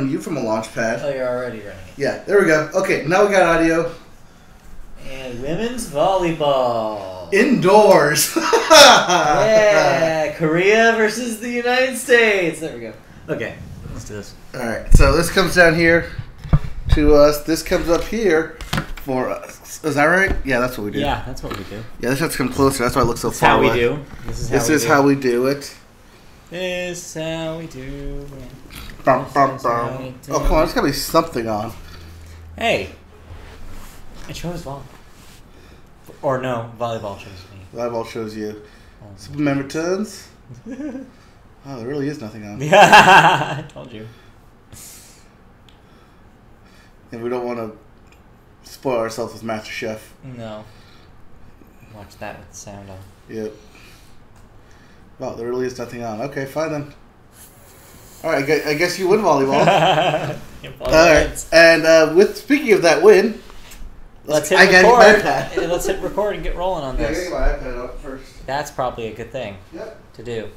running you from a launch pad. Oh, you're already running it. Yeah, there we go. Okay, now we got audio. And women's volleyball. Indoors. Yeah, Korea versus the United States. There we go. Okay, let's do this. Alright, so this comes down here to us. This comes up here for us. Is that right? Yeah, that's what we do. Yeah, that's what we do. Yeah, this has to come closer. That's why it looks so That's far how we away. do. This is How we do it. This is how we do. Bum, bum, bum. Oh, come on. There's got to be something on. Hey, it shows volleyball. Or no, volleyball shows me. Volleyball shows you. Super member turns. Oh, there really is nothing on. Yeah, I told you. And we don't want to spoil ourselves with MasterChef. No. Watch that with the sound on. Yep. Well, there really is nothing on. Okay, fine then. All right, I guess you win volleyball. All right, and speaking of that win, let's hit I record. gotta get my iPad. Let's hit record and get rolling on Yeah, I this. gotta get my iPad up first. That's probably a good thing Yep. to do.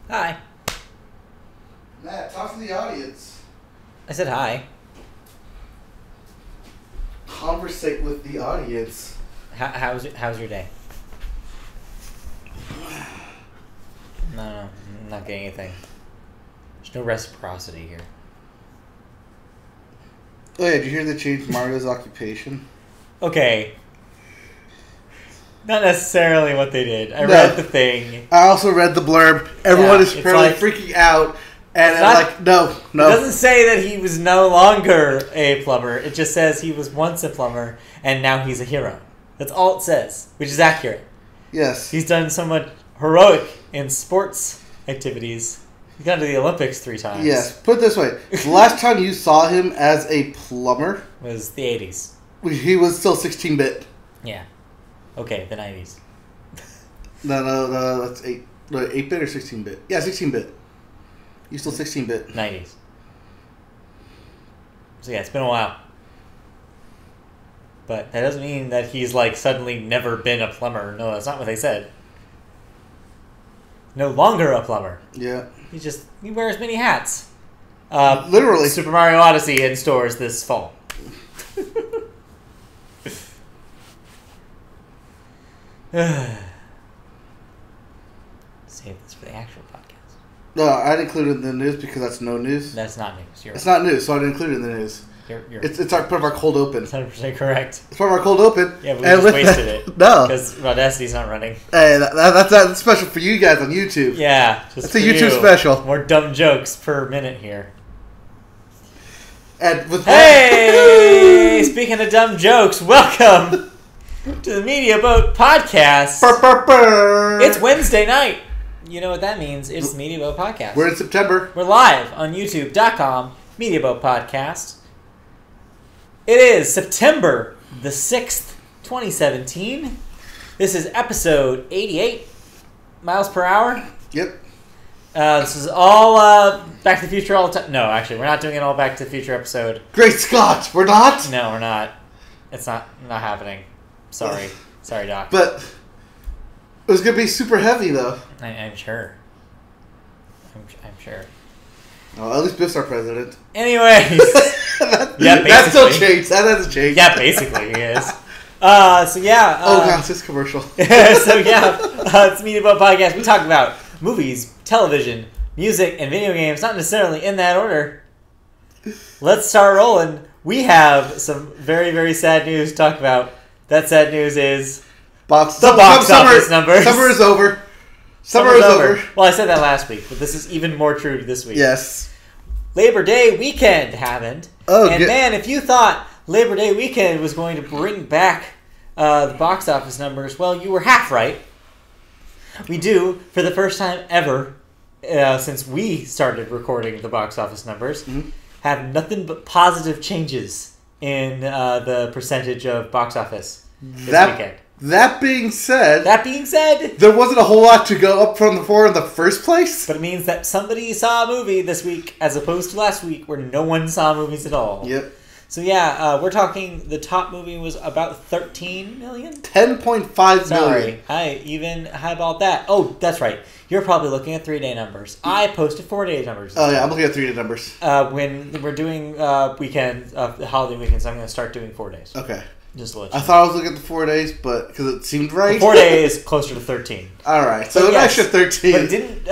Hi. Matt, talk to the audience. I said hi. Conversate with the audience. How's your day? No, I'm not getting anything. There's no reciprocity here. Oh yeah, did you hear they changed Mario's occupation? Okay. Not necessarily what they did. I read the thing. I also read the blurb. Everyone is it's apparently like- freaking out. And It's they're not- like, no. It doesn't say that he was no longer a plumber. It just says he was once a plumber and now he's a hero. That's all it says, which is accurate. Yes. He's done so much heroic in sports activities. He's gone to the Olympics 3 times. Yes. Put it this way. The last time you saw him as a plumber, Was the 80s. he was still 16-bit. Yeah. Okay, the 90s. No, that's 8-bit or 16-bit? Yeah, 16-bit. He's still 16-bit. 90s. So yeah, it's been a while. But that doesn't mean that he's like suddenly never been a plumber. No, that's not what they said. No longer a plumber. Yeah. He wears many hats. Literally. Super Mario Odyssey in stores this fall. Save this for the actual podcast. No, I'd include it in the news because that's no news. That's not news. You're It's not news, so I'd include it in the news. You're It's part of our cold open. 100% correct. It's part of our cold open. Yeah, but we And just with wasted that- it. No. Because Audacity's not running. Hey, that's special for you guys on YouTube. Yeah. Just That's a for YouTube you. special. More dumb jokes per minute here. And with Hey! Speaking of dumb jokes, welcome to the Media Boat Podcast. It's Wednesday night. You know what that means. It's the Media Boat Podcast. We're in September. We're live on youtube.com, Media Boat Podcast. It is September the 6th, 2017. This is episode 88, miles per hour. Yep. This is all Back to the Future all the time. No, actually, we're not doing an all Back to the Future episode. Great Scott, we're not. No, we're not. It's not happening. Sorry. Sorry, Doc. But it was gonna be super heavy though. I'm sure. I'm sure. Oh, at least Biff's our president. Anyways. That still changed. That hasn't changed. Yeah, basically he is. So yeah. Oh gosh, this commercial. So yeah, it's Media Boat Podcast. We talk about movies, television, music, and video games. Not necessarily in that order. Let's start rolling. We have some very, very sad news to talk about. That sad news is Box office numbers. Summer is over. Summer is over. Well, I said that last week, but this is even more true this week. Yes. Labor Day weekend happened. Oh, and good. man, if you thought Labor Day weekend was going to bring back the box office numbers, well, you were half right. We do, for the first time ever, since we started recording the box office numbers, have nothing but positive changes in the percentage of box office this weekend. That being said, there wasn't a whole lot to go up from the floor in the first place. But it means that somebody saw a movie this week as opposed to last week where no one saw movies at all. Yep. So yeah, we're talking. The top movie was about 13 million. 10.5 million. Sorry, I even highballed that. Oh, that's right. You're probably looking at 3-day numbers. I posted 4-day numbers. Oh yeah, I'm looking at 3-day numbers. When we're doing weekend, holiday weekends, I'm going to start doing 4 days. Okay. Just to let you I know. thought I was looking at the 4 days, but because it seemed right. 4 days is closer to 13. All right, so But an yes, extra 13. But it didn't.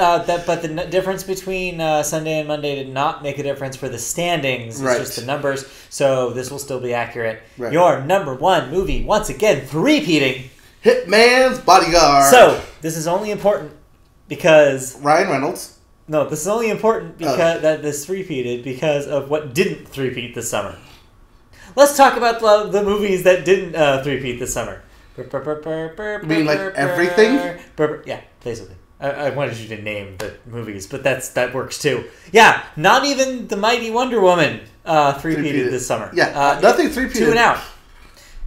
But the difference between Sunday and Monday did not make a difference for the standings. It's Right. just the numbers. So this will still be accurate. Right. Your number one movie once again three-peating. Hitman's Bodyguard. So this is only important because Ryan Reynolds. no, this is only important because that this three-peated because of what didn't three-peat this summer. Let's talk about the movies that didn't three-peat this summer. You mean like everything? Yeah, basically. I wanted you to name the movies, but that works too. Yeah, not even The Mighty Wonder Woman three-peated this summer. Yeah, nothing three-peated. 2 and out.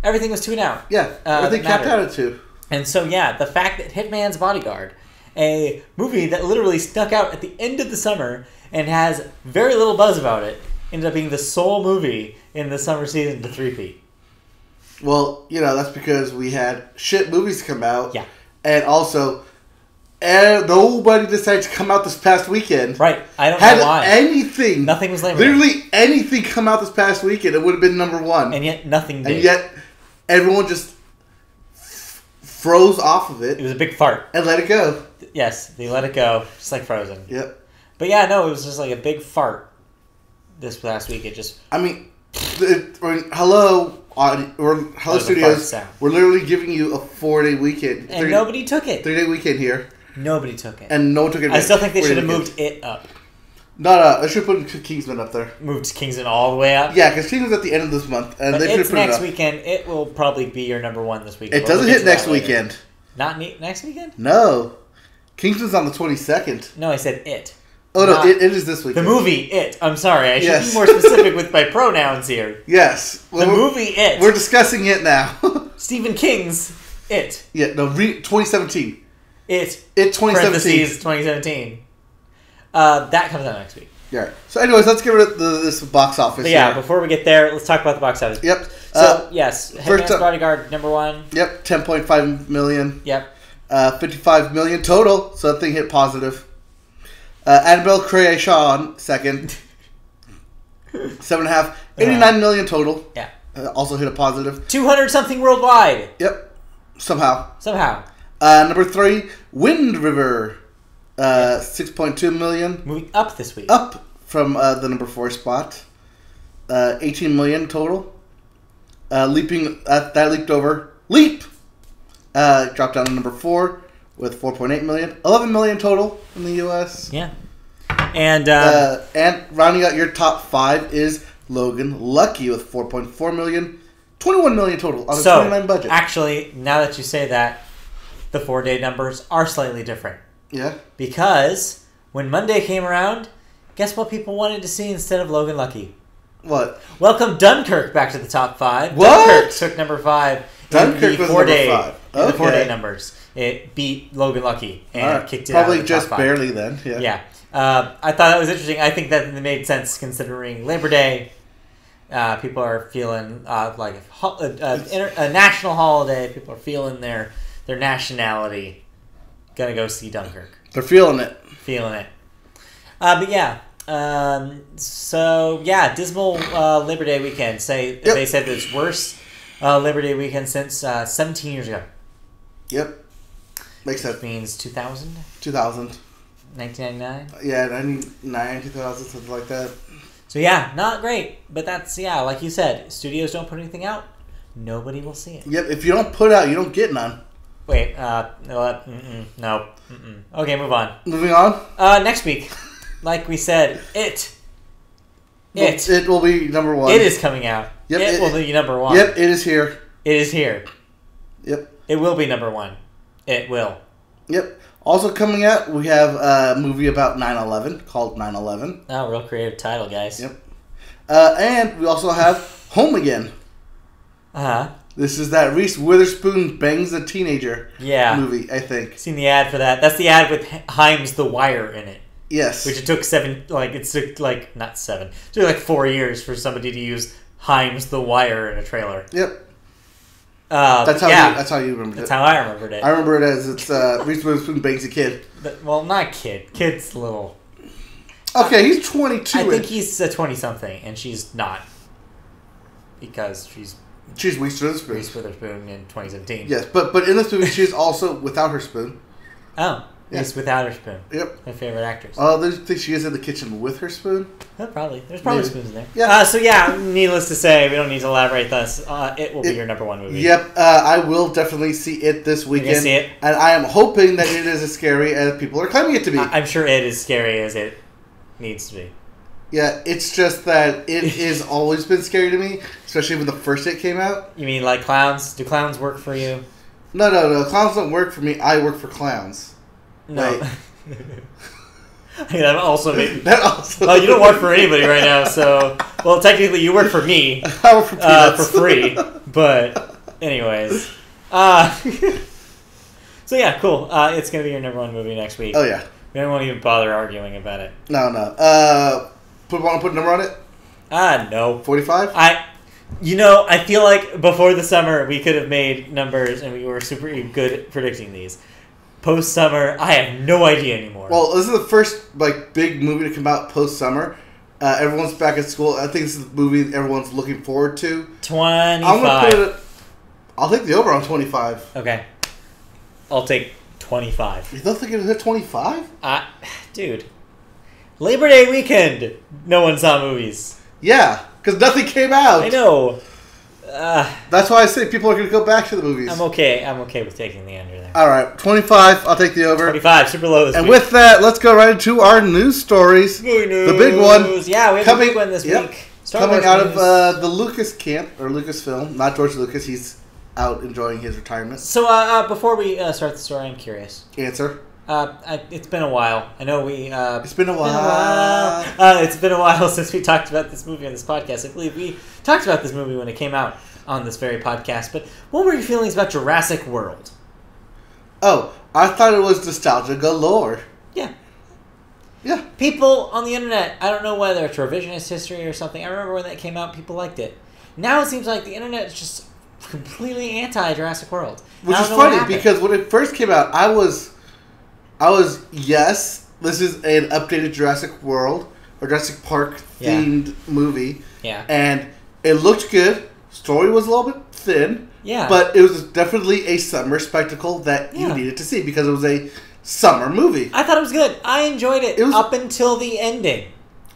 Everything was 2 and out. Yeah, everything capped out at 2. And so, yeah, the fact that Hitman's Bodyguard, a movie that literally stuck out at the end of the summer and has very little buzz about it, ended up being the sole movie in the summer season to three-peat. Well, that's because we had shit movies come out. Yeah. And also, nobody decided to come out this past weekend. Right. I don't Had know why. anything. Nothing was Labor Day. Literally anything come out this past weekend, it would have been number 1. And yet nothing did. And yet, everyone just froze off of It it was a big fart. and let it go. Yes, they let it go, just like Frozen. Yep. But yeah, no, it was just like a big fart this last week. It just... I mean, hello fart studios. sound. We're literally giving you a 4-day weekend. And nobody took it. 3-day weekend here. Nobody took it. And no one took it. I still think they should have 4-day moved it up. No, I should have put Kingsman up there. Moved Kingsman all the way up. Yeah, because Kingsman's at the end of this month. And But they should it's have put it next up. weekend. It will probably be your number one this weekend. It doesn't hit next weekend. Not next weekend? No. Kingsman's on the 22nd. No, I said it. Oh, no, Not- it is this weekend. The movie It. I'm sorry. I should Yes. be more specific with my pronouns here. Yes. The movie It. We're discussing it now. Stephen King's It. Yeah, no, 2017. It. It 2017. Parentheses 2017. That comes out next week. Yeah. So, anyways, let's get rid of this box office. But yeah, here. before we get there, let's talk about the box office. Yep. So, yes, first Hitman's up- Bodyguard, number one. Yep, 10.5 million. Yep. 55 million total, so that thing hit positive. Annabelle Creation, second. 7.5. 89 million total. Yeah. Also hit a positive. 200-something worldwide. Yep. Somehow. Number 3, Wind River. 6.2 million. Moving up this week. Up from the number 4 spot. 18 million total. That leaped over. Leap! Dropped down to number 4 with 4.8 million. 11 million total in the U.S. Yeah. And rounding out your top 5 is Logan Lucky with 4.4 million. 21 million total on a 29 budget. Actually, now that you say that, the 4-day numbers are slightly different. Yeah. Because when Monday came around, guess what people wanted to see instead of Logan Lucky? What? Welcome Dunkirk back to the top 5. What? Dunkirk took number 5 Dunkirk in the was 4-day, number 5. in the Okay. 4-day numbers. It beat Logan Lucky and kicked it Probably out of the just top 5. barely then. Yeah. Yeah. I thought that was interesting. I think that it made sense considering Labor Day. People are feeling like a national holiday. People are feeling their nationality. Gonna go see Dunkirk. They're feeling it. Feeling it. But yeah. So yeah, dismal Labor Day weekend. They said it's worst Labor Day weekend since 17 years ago. Yep. Makes sense. Which means 2000? 2000. 1999? Yeah, 99, 2000, something like that. So yeah, not great. But that's, like you said, studios don't put anything out. Nobody will see it. Yep, if you don't put out, you don't get none. Wait, no. Okay, move on. Moving on. Next week, like we said, It will be number 1. It is coming out. Yep, it will be number 1. Yep, it is here. It is here. Yep. It will be number 1. It will. Yep. Also coming out, we have a movie about 9/11 called 9/11. Oh, real creative title, guys. Yep. And we also have Home Again. Uh-huh. This is that Reese Witherspoon bangs a teenager movie, I think. Seen the ad for that. That's the ad with Himes the Wire in it. Yes. Which it took 4 years for somebody to use Himes the Wire in a trailer. Yep. That's how you remembered it. That's how I remembered it. I remember it as it's Reese Witherspoon bangs a kid. Well, not kid. Kid's little. Okay, he's 22. I think he's a 20-something, and she's not. Because she's Reese Witherspoon. Reese Witherspoon in 2017. Yes, but in this movie, she's also without her spoon. Oh, Yeah. he's without her spoon. Yep. My favorite actress. Oh, do you think she is in the kitchen with her spoon? Oh, probably. There's probably Maybe. spoons in there. Yeah. So yeah, needless to say, we don't need to elaborate this. It will be your number one movie. Yep, I will definitely see it this weekend. You're gonna see it? And I am hoping that it is as scary as people are claiming it to be. I'm sure it is scary as it needs to be. Yeah, it's just that it has always been scary to me, especially when the first hit came out. You mean like clowns? Do clowns work for you? No. Clowns don't work for me. I work for clowns. No. Wait. That also made... That also. Oh, you don't work for anybody right now, so... Well, technically you work for me. I work for peanuts. For free. But, anyways. So yeah, cool. It's going to be your number one movie next week. Oh, yeah. We don't want to even bother arguing about it. No. Want to put a number on it? No. 45? I feel like before the summer we could have made numbers and we were super good at predicting these. Post-summer, I have no idea anymore. Well, this is the first big movie to come out post-summer. Everyone's back at school. I think this is the movie everyone's looking forward to. 25. I'll take the over on 25. Okay. I'll take 25. You don't think it'll hit 25? Dude. Labor Day weekend, no one saw movies. Yeah, because nothing came out. I know. That's why I say people are going to go back to the movies. I'm okay with taking the under there. All right, 25. I'll take the over. 25, super low this and week. with that, let's go right into our news stories. Movie news. The big one. Yeah, we have a big one this week. Coming out of the Lucas camp, or Lucasfilm, not George Lucas. He's out enjoying his retirement. So before we start the story, I'm curious. Answer. It's been a while. I know we... it's been a while. It's been a while since we talked about this movie on this podcast. I believe we talked about this movie when it came out on this very podcast. But what were your feelings about Jurassic World? Oh, I thought it was nostalgia galore. Yeah. Yeah. People on the internet, I don't know whether it's revisionist history or something. I remember when that came out, people liked it. Now it seems like the internet is just completely anti-Jurassic World. Which is funny because when it first came out, I was yes, this is an updated Jurassic World or Jurassic Park themed movie. Yeah. And it looked good. Story was a little bit thin. Yeah. But it was definitely a summer spectacle that you needed to see because it was a summer movie. I thought it was good. I enjoyed it, up until the ending.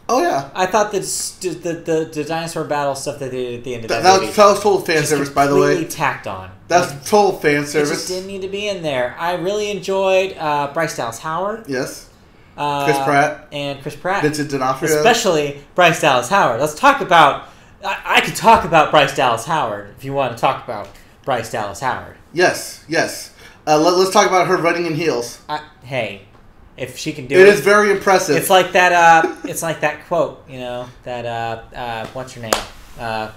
Oh, yeah. I thought that the dinosaur battle stuff that they did at the end of that movie... That was total fan service, by the way. Completely tacked on. That's total fan service. It just didn't need to be in there. I really enjoyed Bryce Dallas Howard. Yes. Chris Pratt. And Chris Pratt. Vincent D'Onofrio. Especially Bryce Dallas Howard. Let's talk about... I could talk about Bryce Dallas Howard if you want to talk about Bryce Dallas Howard. Yes. Let's talk about her running in heels. Hey... If she can do it, it is very impressive. It's like that. It's like that quote, that what's her name?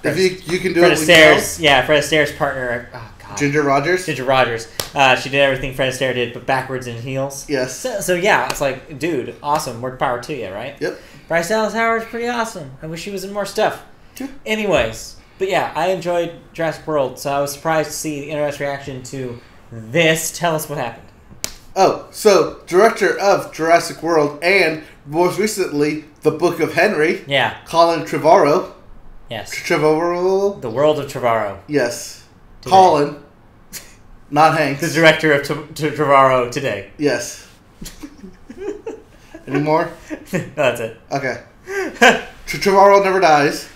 If you can do Fred it, Astaire's, Fred Astaire's partner. Oh God, Ginger Rogers. Ginger Rogers. She did everything Fred Astaire did, but backwards in heels. Yes. So yeah, it's like, dude, awesome. More power to you, right? Yep. Bryce Dallas Howard's pretty awesome. I wish he was in more stuff. Yeah. Anyways, but yeah, I enjoyed Jurassic World, so I was surprised to see the internet's reaction to this. Tell us what happened. Oh, so director of Jurassic World and most recently The Book of Henry. Yeah. Colin Trevorrow. Yes. Trevorrow. The World of Trevorrow. Yes. Today. Colin. Not Hanks. The director of Trevorrow today. Yes. Any more? No, that's it. Okay. Trevorrow never dies.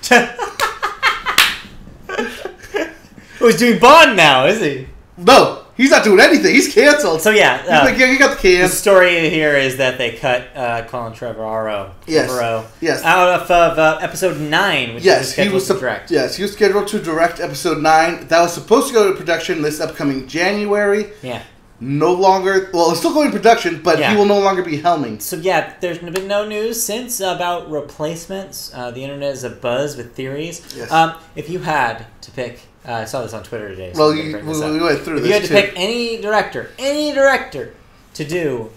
Oh, he's doing Bond now, is he? No. He's not doing anything. He's canceled. So yeah, he got the can. The story here is that they cut Colin Trevorrow. Yes. Out of episode 9, which was scheduled to direct. Yes, he was scheduled to direct episode 9. That was supposed to go to production this upcoming January. Yeah. No longer. Well, it's still going to production, but he will no longer be helming. So yeah, there's been no news since about replacements. The internet is abuzz with theories. Yes. If you had to pick. I saw this on Twitter today. So we went through this. If you had to pick any director to do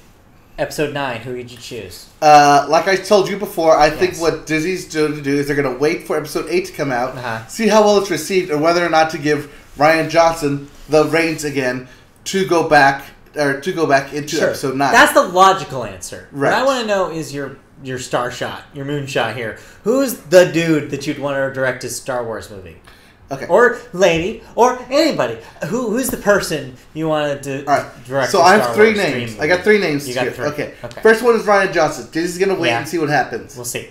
Episode 9, who would you choose? Like I told you before, I think Yes. what Disney's going to do is they're going to wait for episode 8 to come out, Uh-huh. see how well it's received, and whether or not to give Ryan Johnson the reins again to go back into Sure. episode 9. That's the logical answer. Right. What I want to know is your star shot, your moon shot here. Who's the dude that you'd want to direct a Star Wars movie? Okay. Or lady, or anybody. Who's the person you wanted to All right. direct? So a I Star have 3 Wars names. dream I got movie? 3 names. You got here. 3. Okay. Okay. First one is Ryan Johnson. Disney's going to wait Yeah. and see what happens. We'll see.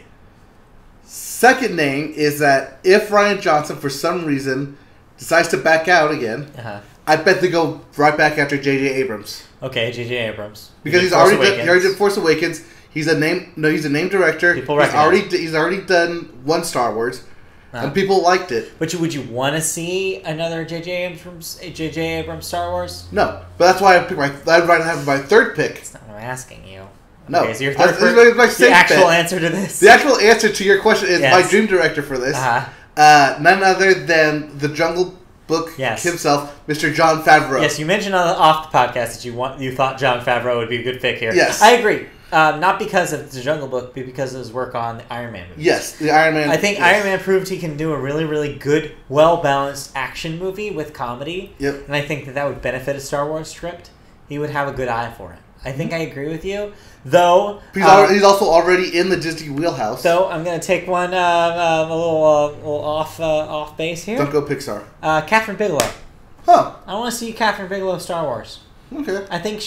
Second name is that if Ryan Johnson, for some reason, decides to back out again, Uh-huh. I bet they go right back after J.J. Abrams. Okay, J.J. Abrams. Because He he's did Force already Awakens. did Force Awakens. He's a name director. People he's recognize he's already done one Star Wars, and people liked it. But would you want to see another J.J. Abrams Star Wars? No, but that's why I picked I'd rather have my third pick. That's not what I'm asking you. No, Okay, so your That's- third this is my the safe actual bet. answer to this. The actual answer to your question is Yes. my dream director for this. Uh-huh. None other than the Jungle Book Yes. himself, Mr. Jon Favreau. Yes, you mentioned off the podcast that you thought Jon Favreau would be a good pick here. Yes. I agree. Not because of the Jungle Book, but because of his work on the Iron Man movie. Yes, the Iron Man. I think yes. Iron Man proved he can do a really, really good, well-balanced action movie with comedy. Yep. And I think that would benefit a Star Wars script. He would have a good eye for it. I think I agree with you. Though... He's also already in the Disney wheelhouse. So I'm going to take one a little off base here. Don't go Pixar. Catherine Bigelow. Huh. I want to see Catherine Bigelow Star Wars. Okay. I think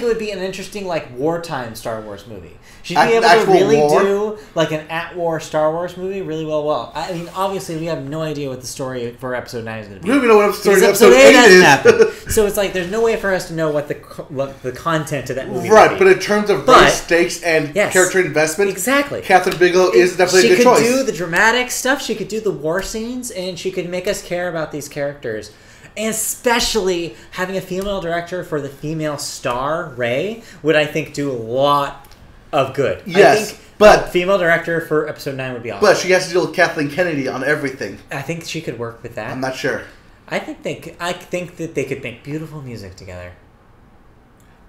it would be an interesting wartime Star Wars movie. She'd be Ac- able to actual really war? do an at-war Star Wars movie really well. I mean, obviously we have no idea what the story for Episode 9 is going to be. We don't even know what Because episode 8 hasn't is. happened. So it's there's no way for us to know what the content of that movie Right, would but be. in terms of But- race stakes and Yes. character investment, Exactly. Catherine Bigelow is definitely a good choice. She could do the dramatic stuff, she could do the war scenes, and she could make us care about these characters. And especially having a female director for the female star, Rey, would I think do a lot of good. Yes, I think but- a female director for Episode 9 would be awesome. But she has to deal with Kathleen Kennedy on everything. I think she could work with that. I'm not sure. I think that they could make beautiful music together.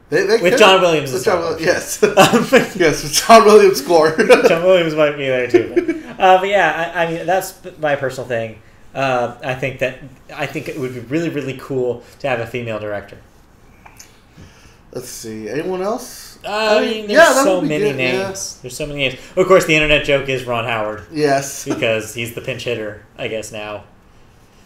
They With could. John Williams With as John well. Yes. But Yes, with John Williams' score. John Williams might be there too. But yeah, I mean that's my personal thing. I think it would be really, really cool to have a female director. Let's see. Anyone else? I mean, there's that so would be many good, names. There's so many names. Of course, the internet joke is Ron Howard Yes. because he's the pinch hitter, I guess now.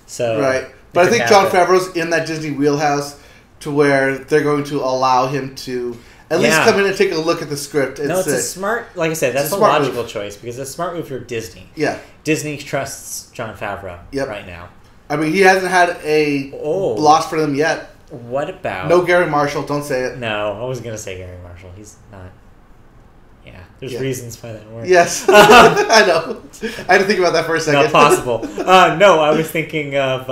So Right. they But I could think have Jon it. Favreau's in that Disney wheelhouse to where they're going to allow him to at least Yeah. come in and take a look at the script and No, it's say, a smart. Like I said, that's It's a a smart logical choice because it's a smart move for Disney. yeah. Disney trusts Jon Favreau Yep. right now. I mean, he hasn't had a Oh. loss for them yet. What about No Gary Marshall. Don't say it. No, I was gonna say Gary Marshall. He's not. Yeah, there's Yeah. reasons why that works. Yes. I know. I had to think about that for a second. Not possible. No, I was thinking of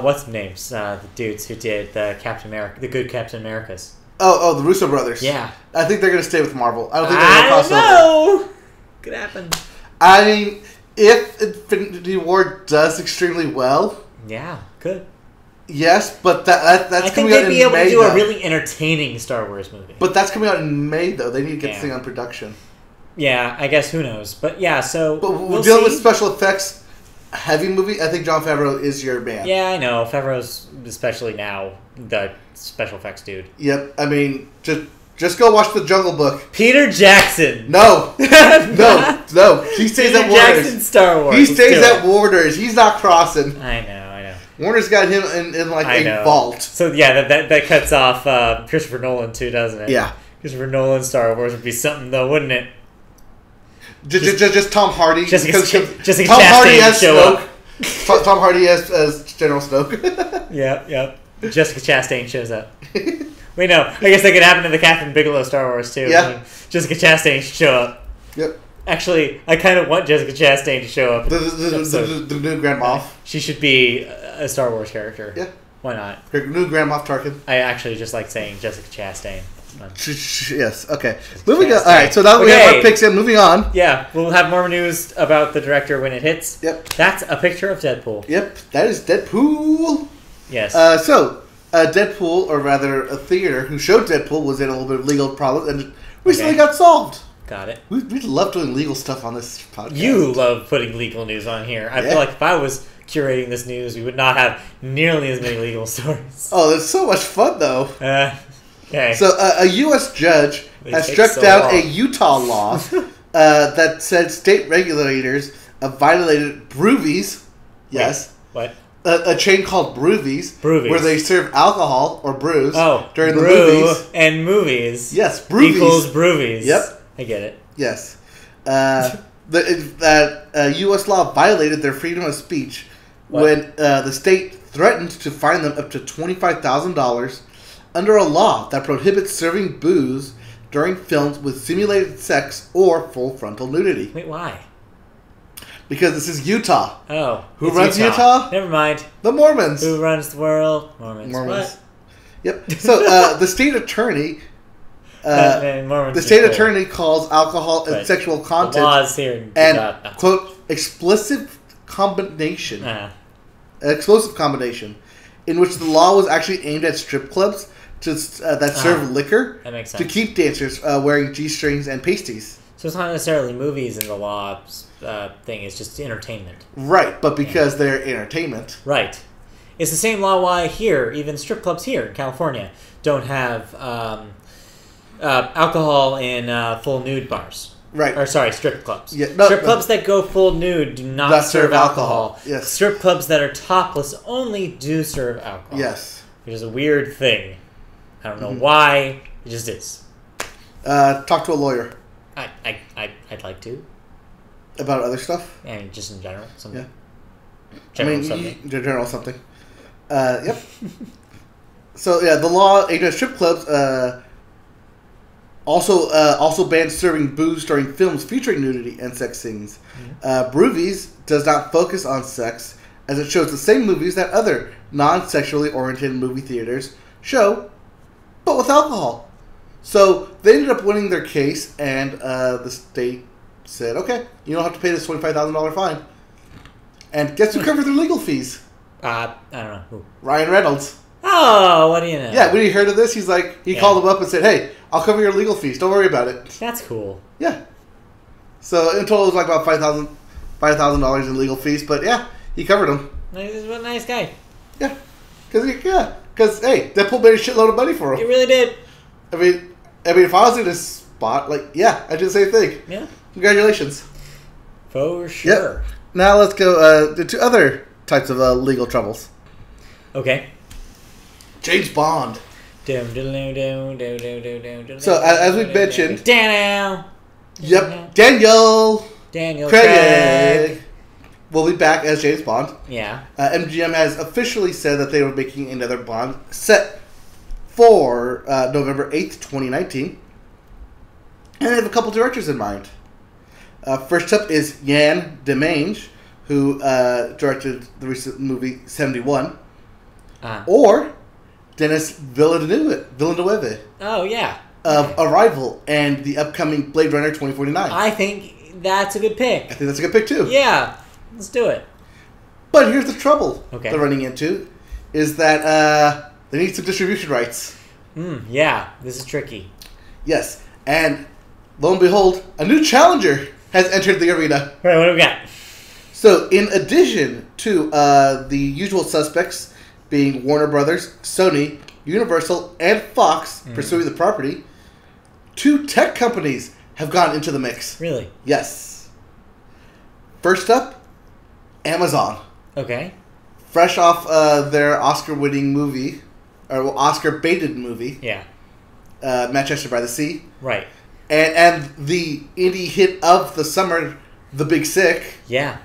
what's the names? The dudes who did the Captain America, the good Captain Americas. Oh, the Russo brothers. Yeah. I think they're going to stay with Marvel. I don't think they're I going to cross don't over. know. Could happen. I mean, if Infinity War does extremely well, Yeah, could. yes, but that's I think coming out they'd be in able May. to do though. a really entertaining Star Wars movie. But that's coming out in May, though. They need to get Yeah. this thing on production. Yeah, I guess who knows? But yeah, so But we'll dealing see. with special effects, heavy movie, I think Jon Favreau is your man. Yeah, I know. Favreau's especially now the special effects dude. Yep. I mean, just go watch The Jungle Book. Peter Jackson. No. No. He stays Peter at Warner's. Jackson Star Wars. He Let's stays do at it. Warner's. He's not crossing. I know. Warner's got him in like I a know. vault. So yeah, that cuts off Christopher Nolan too, doesn't it? Yeah. Christopher Nolan Star Wars would be something though, wouldn't it? Just Tom Hardy. Jessica Tom Hardy Chastain as show Snoke. Tom Hardy as General Snoke. Yep. Jessica Chastain shows up. Wait, no. I guess that could happen in the Catherine Bigelow Star Wars too. Yeah. I mean, Jessica Chastain should show up. Yep. Actually, I kind of want Jessica Chastain to show up. The new Grand Moff. She should be a Star Wars character. Yeah. Why not? New Grand Moff Tarkin. I actually just like saying Jessica Chastain. Yes. Okay. Moving on. All right. So now we have Okay. our picks in. Moving on. Yeah, we'll have more news about the director when it hits. Yep. That's a picture of Deadpool. Yep. That is Deadpool. Yes. So Deadpool, or rather a theater who showed Deadpool, was in a little bit of legal problems and recently Okay. got solved. Got it. We love doing legal stuff on this podcast. You love putting legal news on here. I Yeah. feel like if I was curating this news, we would not have nearly as many legal stories. Oh, it's so much fun, though. Okay. So, a U.S. judge They has take struck so down long. a Utah law that said state regulators violated Broovies. Yes. What? A chain called Broovies, Broovies. where they serve alcohol or brews during the brew movies. and movies. Yes, Broovies. Equals Broovies. Yep. I get it. Yes. That U.S. law violated their freedom of speech What? when the state threatened to fine them up to $25,000 under a law that prohibits serving booze during films with simulated sex or full frontal nudity. Wait, why? Because this is Utah. Oh. Who it's runs Utah? Never mind. The Mormons. Who runs the world? Mormons. Mormons. What? Yep. So the state attorney... Mormons the are state cool. attorney calls alcohol and But sexual The content laws here. and, quote, explosive combination, explosive combination, in which the law was actually aimed at strip clubs that serve liquor that makes to sense. keep dancers wearing G-strings and pasties. So it's not necessarily movies in the law thing. It's just entertainment. Right, but because they're entertainment. Right. It's the same law why here, even strip clubs here in California, don't have alcohol in full nude bars. Right. Or sorry, strip clubs. Yeah, no, strip clubs that go full nude do not serve alcohol. Yes. Strip clubs that are topless only do serve alcohol. Yes. Which is a weird thing. I don't know Mm-hmm. why. It just is. Talk to a lawyer I'd like to. about other stuff. And just in general. Something. Yeah. General I something. mean, general something. Yep. So yeah, the law aimed at strip clubs also bans serving booze during films featuring nudity and sex scenes. Broovies does not focus on sex, as it shows the same movies that other non-sexually oriented movie theaters show, but with alcohol. So they ended up winning their case, and the state said, "Okay, you don't have to pay this $25,000 fine." And guess who covered their legal fees? I don't know. Who? Ryan Reynolds. Oh, what do you know? Yeah, when he heard of this, he called him up and said, "Hey, I'll cover your legal fees. Don't worry about it." That's cool. Yeah. So in total, it was like about $5,000 in legal fees. But yeah, he covered them. What a nice guy. Yeah, because hey, Deadpool made a shitload of money for He him. really did. I mean, if I was in this spot, like, yeah, I did the same thing. Yeah. Congratulations. For sure. Now let's go to other types of legal troubles. Okay. James Bond. So as we mentioned, Daniel. yep, Daniel Craig. Craig will be back as James Bond. Yeah. MGM has officially said that they were making another Bond set for November 8th, 2019. And they have a couple directors in mind. First up is Yann Demange, who directed the recent movie 71. Or Denis Villeneuve Oh, yeah. of Arrival and the upcoming Blade Runner 2049. I think that's a good pick. I think that's a good pick, too. Yeah. Let's do it. But here's the trouble Okay. they're running into, is that they need some distribution rights. Yeah. This is tricky. Yes, and lo and behold, a new challenger has entered the arena. All right, what do we got? So, in addition to the usual suspects being Warner Brothers, Sony, Universal, and Fox pursuing the property, 2 tech companies have gone into the mix. Really? Yes. First up, Amazon. Okay. Fresh off their Oscar-winning movie, or Oscar-baited movie, Yeah. Manchester by the Sea. Right. And the indie hit of the summer, The Big Sick. Yeah.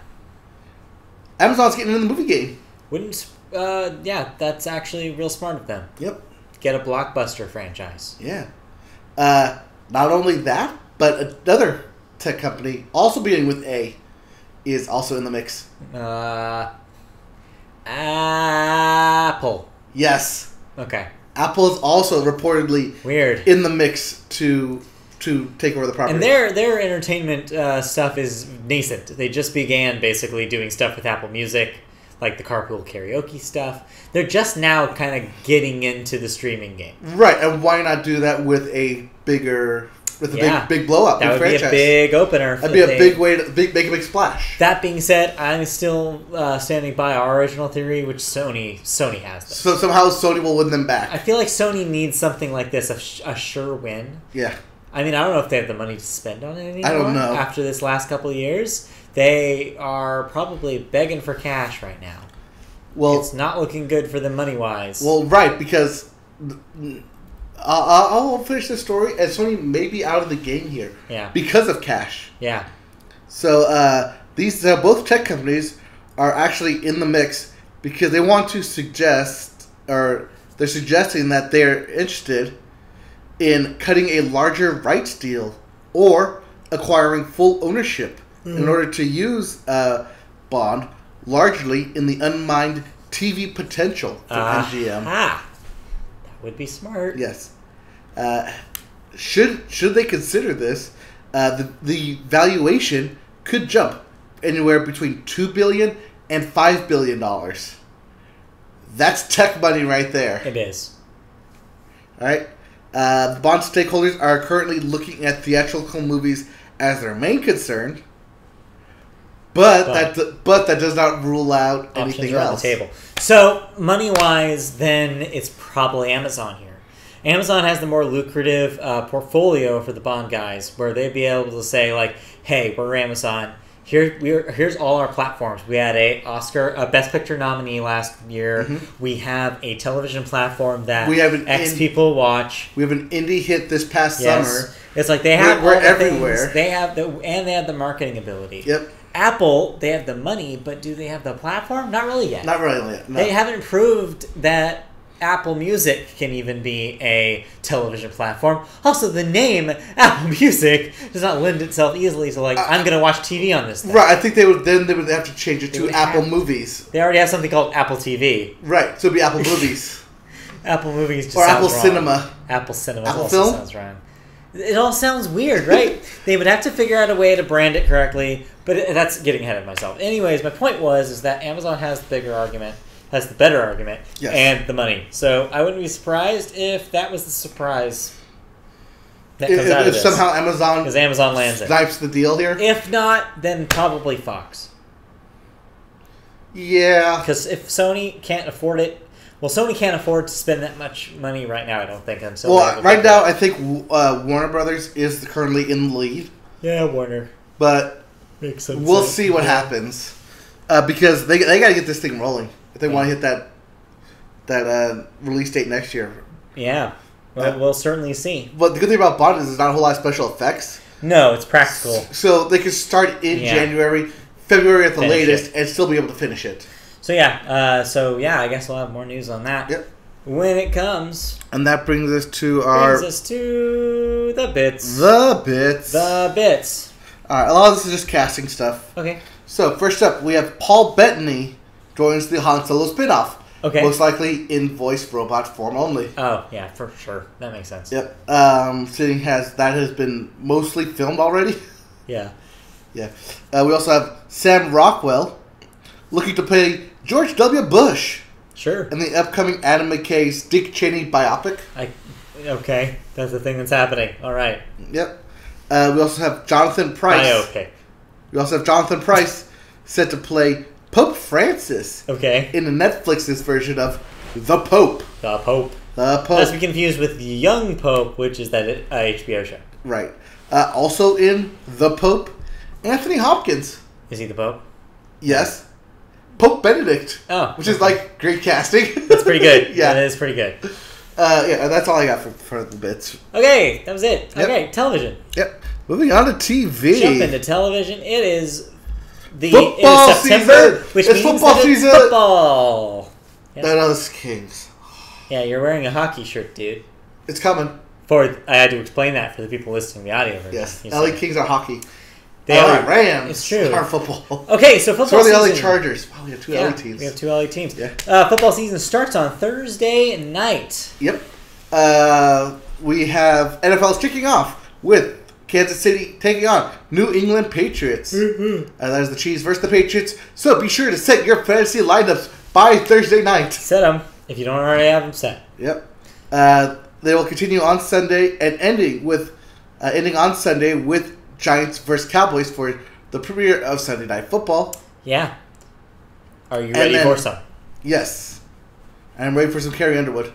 Amazon's getting in the movie game. Wouldn't... yeah, that's actually real smart of them. Yep. Get a blockbuster franchise. Yeah. Not only that, but another tech company, also beginning with A, is also in the mix. Apple. Yes. Okay. Apple is also reportedly Weird. in the mix to take over the property. And their entertainment stuff is nascent. They just began basically doing stuff with Apple Music. like the carpool karaoke stuff. They're just now kind of getting into the streaming game. Right, and why not do that with a bigger, big blow up? That would franchise. be a big opener. That'd be a big way to make a big splash. That being said, I'm still standing by our original theory, which Sony has this. So somehow Sony will win them back. I feel like Sony needs something like this, a sure win. Yeah. I mean, I don't know if they have the money to spend on it anymore. I don't know. After this last couple of years, they are probably begging for cash right now. Well, it's not looking good for them money-wise. Well, right, because I'll finish the story, and Sony may be out of the game here. Yeah. Because of cash. Yeah. So these both tech companies are actually in the mix because they want to suggest, or they're suggesting that they're interested in cutting a larger rights deal or acquiring full ownership in order to use Bond largely in the unmined TV potential for MGM. That would be smart. Yes. Should they consider this, the valuation could jump anywhere between $2 billion and $5 billion. That's tech money right there. It is. All right. The Bond stakeholders are currently looking at theatrical movies as their main concern, but that does not rule out anything else. On the table. So money wise, then it's probably Amazon here. Amazon has the more lucrative portfolio for the Bond guys, where they'd be able to say like, "Hey, we're Amazon. Here's all our platforms. We had a Best Picture nominee last year. Mm-hmm. We have a television platform that people watch. We have an indie hit this past summer. It's like they have we're all the everywhere. Things. They have they have the marketing ability. Yep. Apple, they have the money, but do they have the platform? Not really yet. Not really yet. No. They haven't proved that Apple Music can even be a television platform. Also, the name Apple Music does not lend itself easily to like I'm going to watch TV on this thing. Right. I think they would have to change it to Apple Movies. They already have something called Apple TV. Right. So it'd be Apple Movies. Apple Movies just or sounds Apple wrong. Cinema. Apple Cinema Apple also Film? sounds wrong. It all sounds weird, right? They would have to figure out a way to brand it correctly, but that's getting ahead of myself. Anyways, my point is that Amazon has the better argument, yes. and the money. So I wouldn't be surprised if that was the surprise that comes out of this. If somehow Amazon lands it. Snipes the deal here? If not, then probably Fox. Yeah. Because if Sony can't afford it, Sony can't afford to spend that much money right now, I don't think. Right now, I think Warner Brothers is currently in the lead. Yeah, Warner. But makes sense. We'll see what happens. Because they got to get this thing rolling if they want to hit that release date next year. Yeah. Well, we'll certainly see. But the good thing about Bond is there's not a whole lot of special effects. No, it's practical. So they can start in January, February at the latest, and still be able to finish it. So I guess we'll have more news on that. Yep. When it comes. And that brings us to the bits. The bits. The bits. Alright, a lot of this is just casting stuff. Okay. So first up, we have Paul Bettany joins the Han Solo spinoff. Okay. Most likely in voice robot form only. Oh, yeah, for sure. That makes sense. Yep. Seeing that has been mostly filmed already. Yeah. Yeah. We also have Sam Rockwell looking to play George W. Bush. Sure. In the upcoming Adam McKay's Dick Cheney biopic. Okay. That's the thing that's happening. All right. Yep. We also have Jonathan Pryce. Biopic. We also have Jonathan Pryce set to play Pope Francis. Okay. In the Netflix's version of The Pope. The Pope. The Pope. Not to be confused with The Young Pope, which is that HBO show. Right. Also in The Pope, Anthony Hopkins. Is he the Pope? Yes. Pope Benedict. Oh. Which is like great casting. That's pretty good. Yeah. That is pretty good. Yeah, that's all I got for the bits. Okay, that was it. Yep. Okay, television. Yep. Moving on to TV. Jump into television. It is football September, season. Which it's means football that season. It's football. Yep. That is Kings. Yeah, you're wearing a hockey shirt, dude. It's coming. I had to explain that for the people listening to the audio version. Yes, LA Kings are hockey. They LA Rams. It's true. Are football. Okay, so football. So are the season. LA Chargers. Wow, we have two LA teams. We have two LA teams. Yeah. Football season starts on Thursday night. Yep. We have NFL's kicking off with Kansas City taking on New England Patriots. And that is the Chiefs versus the Patriots. So be sure to set your fantasy lineups by Thursday night. Set them if you don't already have them set. Yep. They will continue on Sunday and ending on Sunday with Giants versus Cowboys for the premiere of Sunday Night Football. Yeah. Are you ready for some? Yes. I'm ready for some Carrie Underwood.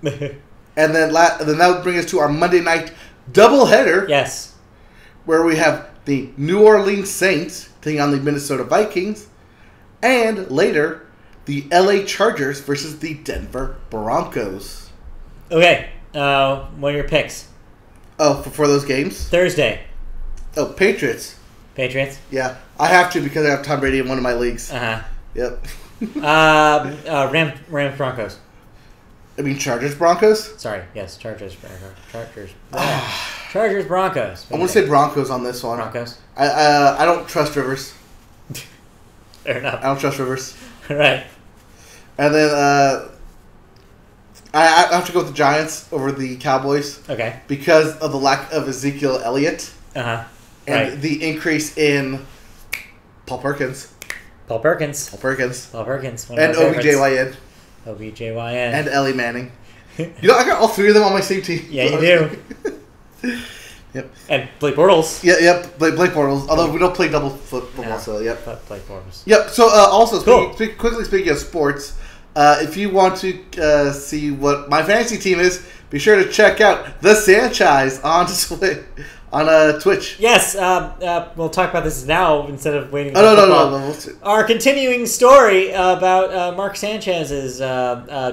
And then that would bring us to our Monday night doubleheader. Yes. Where we have the New Orleans Saints taking on the Minnesota Vikings. And later, the LA Chargers versus the Denver Broncos. Okay. What are your picks? Oh, for those games? Thursday. Oh, Patriots. Patriots? Yeah. I have to because I have Tom Brady in one of my leagues. Uh-huh. Yep. Rams Broncos. I mean Chargers Broncos? Sorry, yes, Chargers Broncos. Chargers Broncos. I want to say Broncos on this one. Broncos. I don't trust Rivers. Fair enough. I don't trust Rivers. Right. And then I have to go with the Giants over the Cowboys. Okay. Because of the lack of Ezekiel Elliott. Uh-huh. And the increase in Paul Perkins. Paul Perkins. One And OBJYN. OBJYN. And Ellie Manning. You know, I got all three of them on my same team. Yeah, you do. Yep. And Blake Bortles. Yeah, yep. Blake Bortles. Although we don't play double football, so yep. Blake Bortles. Yep. So also, cool. Speaking of sports, if you want to see what my fantasy team is, be sure to check out the Sanchez on Twitch. Yes, we'll talk about this now instead of waiting. Oh no. Our continuing story about Mark Sanchez's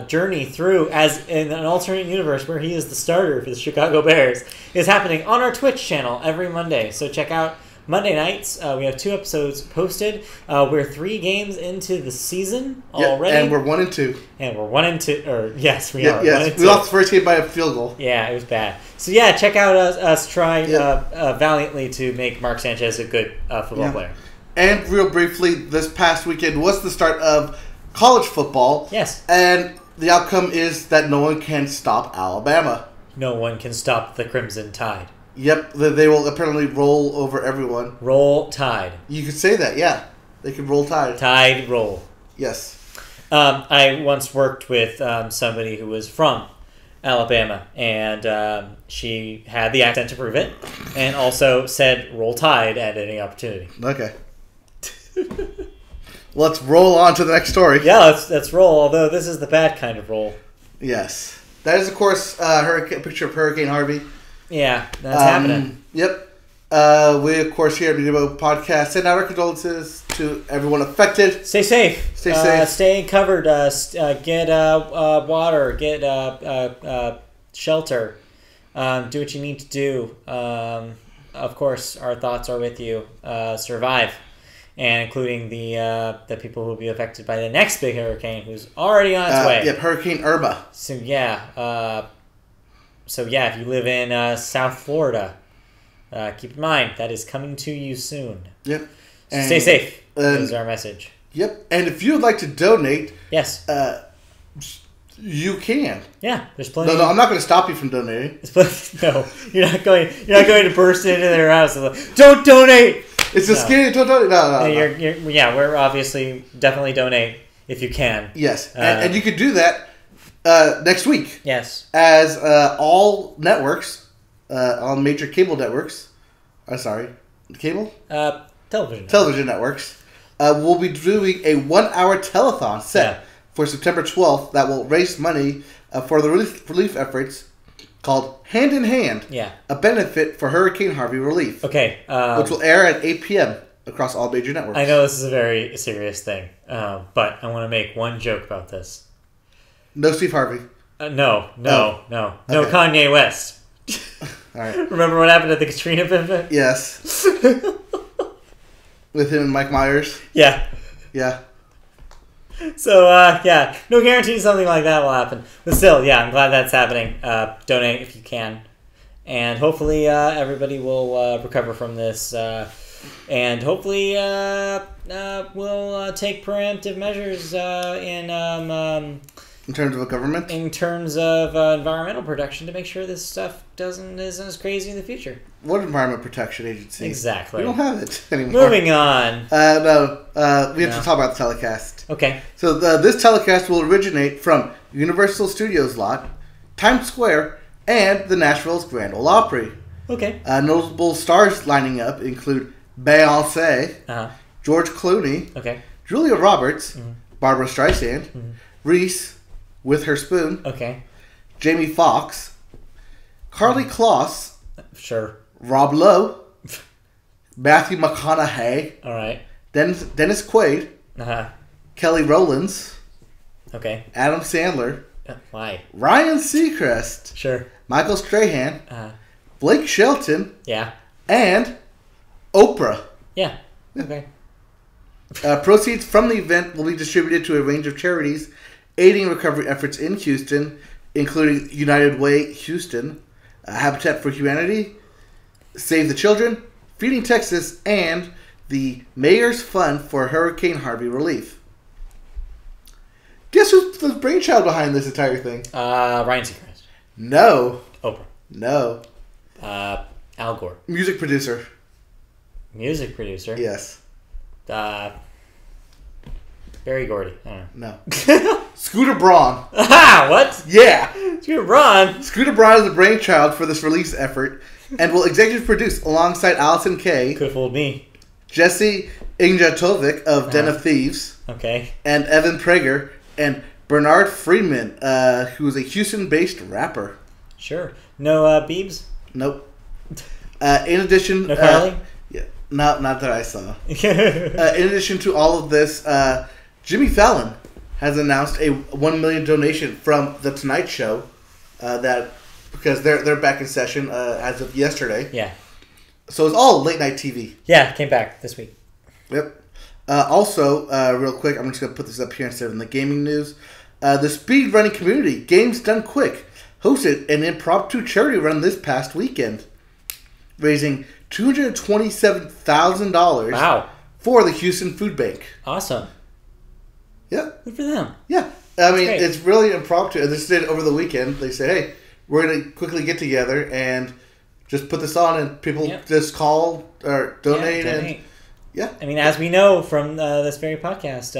journey through as in an alternate universe where he is the starter for the Chicago Bears is happening on our Twitch channel every Monday. So check out Monday nights. We have 2 episodes posted. We're 3 games into the season already, and we're 1-2. And we're 1-2. Or yes, we are. Yes, we lost the first game by a field goal. Yeah, it was bad. So yeah, check out us try valiantly to make Mark Sanchez a good football player. And real briefly, this past weekend was the start of college football. Yes. And the outcome is that no one can stop Alabama. No one can stop the Crimson Tide. Yep, they will apparently roll over everyone. Roll Tide. You could say that, yeah. They could roll Tide. Tide roll. Yes. I once worked with somebody who was from Alabama, and she had the accent to prove it, and also said roll Tide at any opportunity. Okay. Let's roll on to the next story. Yeah, let's roll, although this is the bad kind of roll. Yes. That is, of course, a picture of Hurricane Harvey. Yeah, that's happening. Yep. We, of course, here at Mediabo Podcast send out our condolences to everyone affected. Stay safe. Stay safe. Stay covered. Get water. Get shelter. Do what you need to do. Of course, our thoughts are with you. Survive. And including the people who will be affected by the next big hurricane, who's already on its way. Yep, Hurricane Irma. So yeah, if you live in South Florida, keep in mind that is coming to you soon. Yep. So stay safe. Is our message. Yep. And if you would like to donate, yes, you can. Yeah, there's plenty. No, I'm not going to stop you from donating. No, you're not going to burst into their house and like, don't donate. It's a scary. Don't donate. No. We're obviously definitely donate if you can. Yes, and you could do that next week. Yes, as all networks, all major cable networks. Cable. Television networks. Will be doing a 1-hour telethon set for September 12th that will raise money for the relief efforts called Hand in Hand. Yeah. A benefit for Hurricane Harvey relief. Okay. Which will air at 8 p.m. across all major networks. I know this is a very serious thing, but I want to make one joke about this. No Steve Harvey. No Kanye West. All right. Remember what happened at the Katrina event? Yes. With him and Mike Myers. Yeah. Yeah. So, no guarantee something like that will happen. But still, I'm glad that's happening. Donate if you can. And hopefully everybody will recover from this. And hopefully we'll take preemptive measures in In terms of a government? In terms of environmental protection, to make sure this stuff isn't as crazy in the future. What Environment Protection Agency? Exactly. We don't have it anymore. Moving on. We have to talk about the telecast. Okay. So this telecast will originate from Universal Studios lot, Times Square, and the Nashville's Grand Ole Opry. Okay. Notable stars lining up include Beyoncé, George Clooney, Okay. Julia Roberts, Barbara Streisand, Reese Witherspoon, Okay. Jamie Foxx, Carly Kloss, Sure. Rob Lowe, Matthew McConaughey, All right. Dennis Quaid, Kelly Rowlands, Okay. Adam Sandler, Why? Ryan Seacrest, Sure. Michael Strahan, Blake Shelton, Yeah. and Oprah. Yeah. Okay. Proceeds from the event will be distributed to a range of charities aiding recovery efforts in Houston, including United Way Houston, Habitat for Humanity, Save the Children, Feeding Texas, and the Mayor's Fund for Hurricane Harvey Relief. Guess who's the brainchild behind this entire thing? Ryan Seacrest. No. Oprah. No. Al Gore. Music producer. Music producer. Yes. Barry Gordy. I don't know. No. Scooter Braun. Aha! What? Yeah. You're Ron. Scooter Braun is the brainchild for this release effort and will executive produce alongside Allison Kay, Could have fooled me. Jesse Ingjatovic of Den of Thieves, Okay. and Evan Prager, and Bernard Freeman, who is a Houston-based rapper. Sure. No Biebs? Nope. In addition... No Carly? Yeah, not that I saw. In addition to all of this, Jimmy Fallon has announced a $1 million donation from The Tonight Show, because they're back in session as of yesterday. Yeah. So it's all late night TV. Yeah, came back this week. Yep. Also, real quick, I'm just going to put this up here instead of in the gaming news. The speedrunning community, Games Done Quick, hosted an impromptu charity run this past weekend, raising $227,000 Wow. for the Houston Food Bank. Awesome. Yeah. Good for them. Yeah. I mean, great. it's really impromptu. This did over the weekend. They said, hey, we're going to quickly get together and just put this on, and people just call or donate. And yeah. I mean, as we know from this very podcast,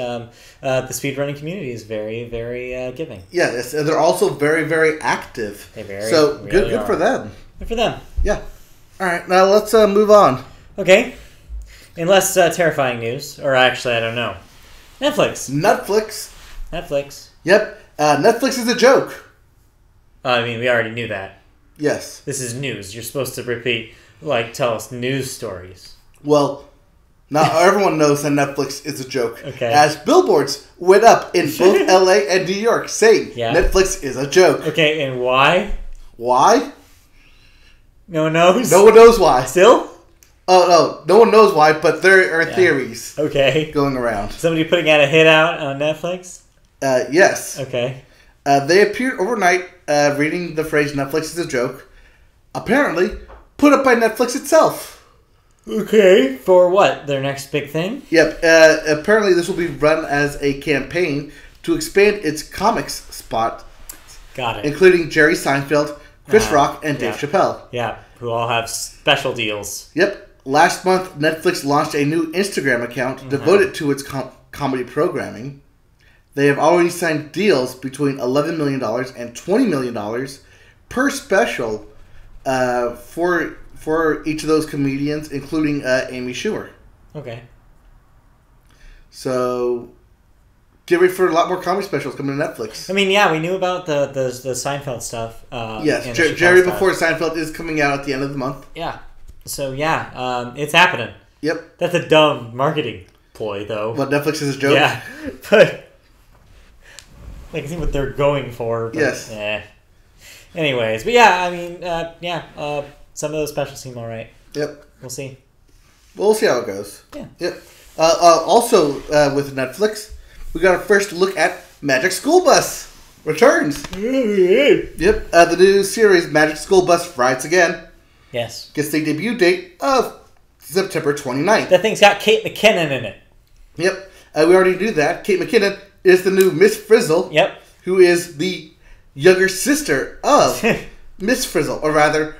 the speedrunning community is very, very giving. Yeah, they're also very, very active. They so really good for them. Good for them. Yeah. All right, now let's move on. Okay. In less terrifying news, or actually, I don't know. Netflix. Yep. Netflix is a joke. I mean, we already knew that. Yes. This is news. You're supposed to tell us news stories. Well, now everyone knows that Netflix is a joke. Okay. As billboards went up in both LA and New York saying Netflix is a joke. Okay, and why? Why? No one knows? No one knows why. Still? Oh, no one knows why, but there are theories going around. Somebody putting out a hit out on Netflix? Yes. Okay. They appeared overnight reading the phrase Netflix is a joke. Apparently, put up by Netflix itself. Okay. For what? Their next big thing? Yep. Apparently, this will be run as a campaign to expand its comics spot. Got it. Including Jerry Seinfeld, Chris Rock, and Dave Chappelle. Yeah, who all have special deals. Yep. Last month, Netflix launched a new Instagram account devoted to its comedy programming. They have already signed deals between $11 million and $20 million per special for each of those comedians, including Amy Schumer. Okay. So, get ready for a lot more comedy specials coming to Netflix. I mean, yeah, we knew about the Seinfeld stuff. Yes, Jerry Before Seinfeld is coming out at the end of the month. Yeah. So, yeah, it's happening. Yep. That's a dumb marketing ploy, though. What, Netflix is a joke? Yeah. But I can see what they're going for. But, yes. Anyways, but yeah, I mean, some of those specials seem all right. Yep. We'll see. We'll see how it goes. Yeah. Yep. Also, with Netflix, we got our first look at Magic School Bus returns. Yep. The new series, Magic School Bus Rides Again. Yes. Gets the debut date of September 29th. That thing's got Kate McKinnon in it. Yep. We already knew that. Kate McKinnon is the new Miss Frizzle. Yep. who is the younger sister of Miss Frizzle, or rather,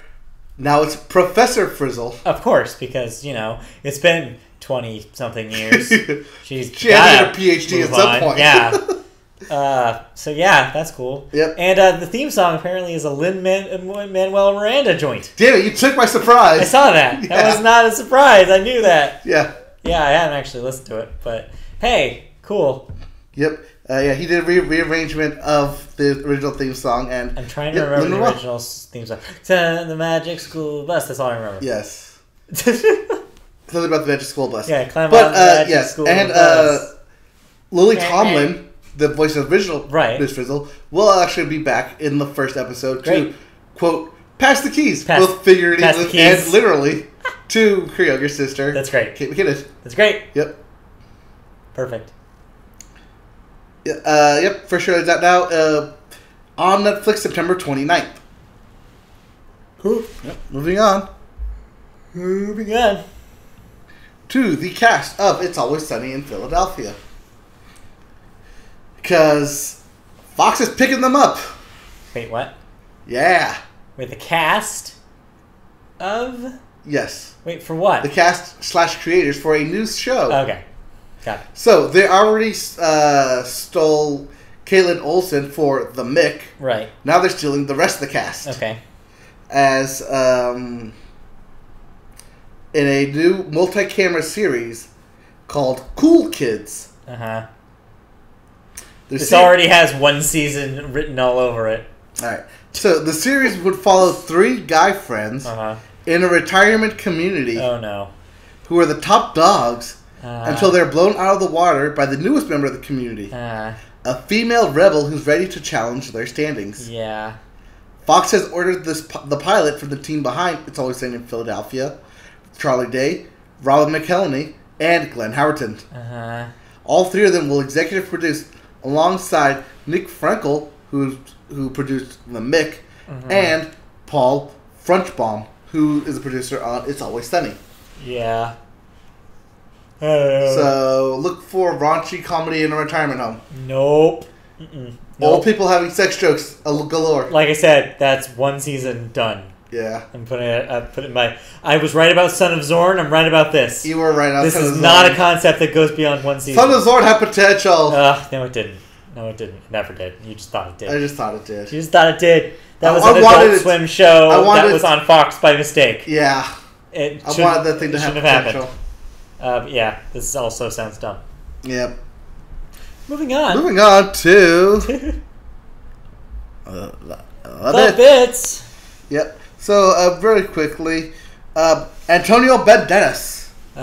now it's Professor Frizzle. Of course, because, it's been 20-something years. She had her PhD at some point. Yeah. So, yeah, that's cool. Yep. And the theme song apparently is a Lin-Manuel Miranda joint. Damn it, you took my surprise. I saw that. Yeah. That was not a surprise. I knew that. Yeah. Yeah, I haven't actually listened to it, but hey, cool. Yep. He did a rearrangement of the original theme song, and I'm trying to remember the original theme song. The Magic School Bus. That's all I remember. Yes. Something about the Magic School Bus. Yeah, climb on the Magic School Bus. Lily Tomlin, the voice of the original Miss Frizzle, will actually be back in the first episode to, quote, pass the keys, both figuratively and literally, to her younger sister. That's great. Kate McKinnon. That's great. Yep. Perfect. Yep, for sure. It's out now on Netflix September 29th. Cool. Yep. Moving on. To the cast of It's Always Sunny in Philadelphia. Because Fox is picking them up. Wait, what? Yeah. Wait, the cast of? Yes. Wait, for what? The cast / creators for a new show. Okay. Got it. So, they already stole Caitlin Olsen for The Mick. Right. Now they're stealing the rest of the cast. Okay. As, in a new multi-camera series called Cool Kids. Uh-huh. This already has one season written all over it. Alright. So, the series would follow 3 guy friends in a retirement community. Oh, no. Who are the top dogs until they're blown out of the water by the newest member of the community. A female rebel who's ready to challenge their standings. Yeah. Fox has ordered the pilot from the team behind It's Always Sunny in Philadelphia, Charlie Day, Robin McElhenney, and Glenn Howerton. All 3 of them will executive produce alongside Nick Frankel, who produced The Mick, and Paul Frunchbaum, who is a producer on It's Always Sunny. Yeah. So, look for raunchy comedy in a retirement home. Nope. Old people having sex jokes galore. Like I said, that's one season done. Yeah. I'm putting it. I was right about Son of Zorn. I'm right about this. You were right about this Son of Zorn. This is not a concept that goes beyond one season. Son of Zorn had potential. No, it didn't. No, it didn't. It never did. You just thought it did. I just thought it did. You just thought it did. That was an Adult Swim show that was on Fox by mistake. Yeah. I wanted that thing to have potential. Yeah, this also sounds dumb. Yep. Moving on to the bits. Yep. So very quickly, Antonio Banderas. He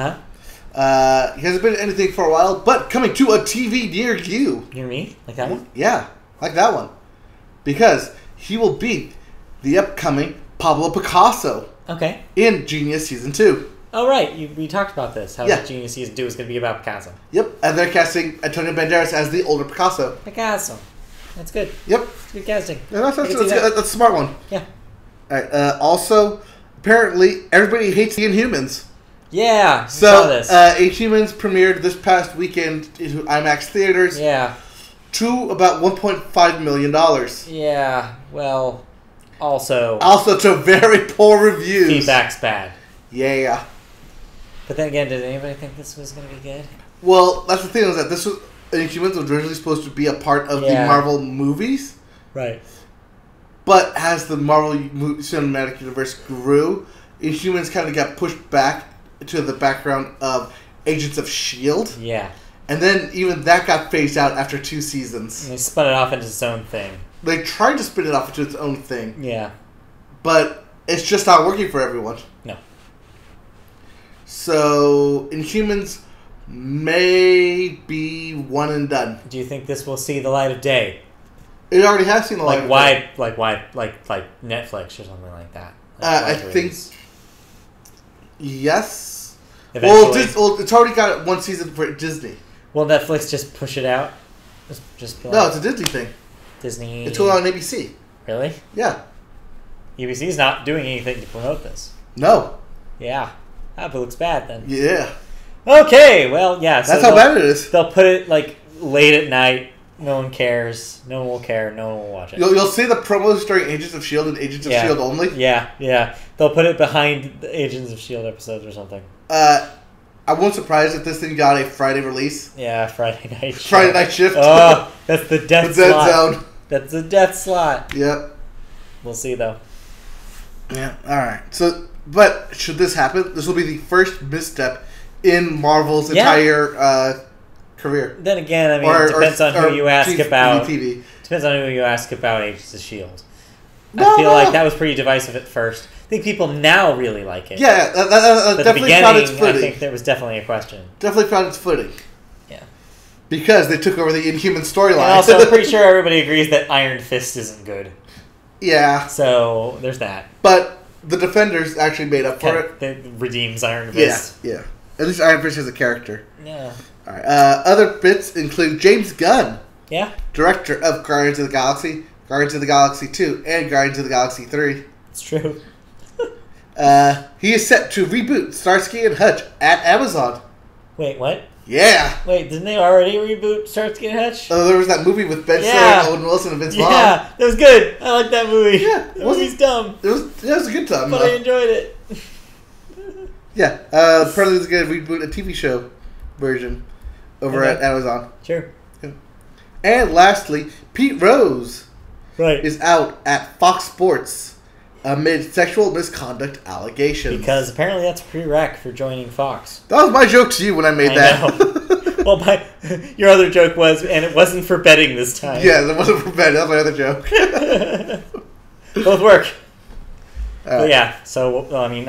hasn't been in anything for a while, but coming to a TV near you. Near me, like that one. Yeah, like that one, because he will beat the upcoming Pablo Picasso. Okay. In Genius Season 2. Oh, right. We talked about this. How Genius Season 2 is going to be about Picasso. Yep. And they're casting Antonio Banderas as the older Picasso. Picasso. That's good. Yep. It's good casting. Yeah, that's a smart one. Yeah. All right. Also, apparently, everybody hates the Inhumans. Yeah. So, saw this. Inhumans premiered this past weekend in IMAX theaters. Yeah. To about $1.5 million. Yeah. Well, also to very poor reviews. Feedback's bad. Yeah. But then again, did anybody think this was going to be good? Well, that's the thing, is that this was Inhumans was originally supposed to be a part of the Marvel movies. Right. But as the Marvel Cinematic Universe grew, Inhumans kind of got pushed back to the background of Agents of S.H.I.E.L.D. Yeah. And then even that got phased out after 2 seasons. And they spun it off into its own thing. They tried to spin it off into its own thing. Yeah. But it's just not working for everyone. No. So, Inhumans may be one and done. Do you think this will see the light of day? It already has seen the light of day. Like Netflix or something like that. I think... Yes. Eventually. Well, it's already got 1 season for Disney. Will Netflix just push it out? No, it's a Disney thing. Disney... It's going on ABC. Really? Yeah. UBC's not doing anything to promote this. No. Yeah. That looks bad then. Yeah. Okay, well, yeah. That's how bad it is. They'll put it, late at night, No one cares. No one will care. No one will watch it. You'll see the promos during Agents of S.H.I.E.L.D. and Agents of S.H.I.E.L.D. only. Yeah. They'll put it behind the Agents of S.H.I.E.L.D. episodes or something. I won't surprise if this thing got a Friday release. Yeah, Friday night shift. Friday night shift. Oh, that's the death the dead slot. zone. That's the death slot. Yep. We'll see, though. Yeah, alright. So, but should this happen, this will be the first misstep in Marvel's entire career. Then again, I mean, it depends on who you ask about. TV. Depends on who you ask about Agents of S.H.I.E.L.D. No, I feel like that was pretty divisive at first. I think people now really like it. Yeah, but definitely the found its beginning, I footing. think there was definitely a question. Definitely found its footing. Yeah. Because they took over the Inhuman storyline. And also, I'm pretty sure everybody agrees that Iron Fist isn't good. Yeah. So, there's that. But the Defenders actually made up for it. That redeems Iron Fist. Yeah. At least Iron Fist is a character. Yeah. Alright. Other bits include James Gunn. Yeah. Director of Guardians of the Galaxy, Guardians of the Galaxy 2, and Guardians of the Galaxy 3. It's true. He is set to reboot Starsky and Hutch at Amazon. Wait, what? Yeah. Wait, didn't they already reboot Starsky and Hutch? There was that movie with Ben Stiller, Owen Wilson, and Vince Vaughn. Yeah, that was good. I like that movie. Yeah, that movie's dumb, It was a good time. but I enjoyed it. Yeah. Apparently, they're going to reboot a TV show version over Okay. at Amazon. Sure. Yeah. And lastly, Pete Rose Right. is out at Fox Sports amid sexual misconduct allegations. Because apparently that's a prereq for joining Fox. That was my joke to you when I made that. Know. Well, your other joke was, and it wasn't for betting this time. Yeah, that wasn't for bed. That was my other joke. Both work. But Alright. yeah, so, I mean,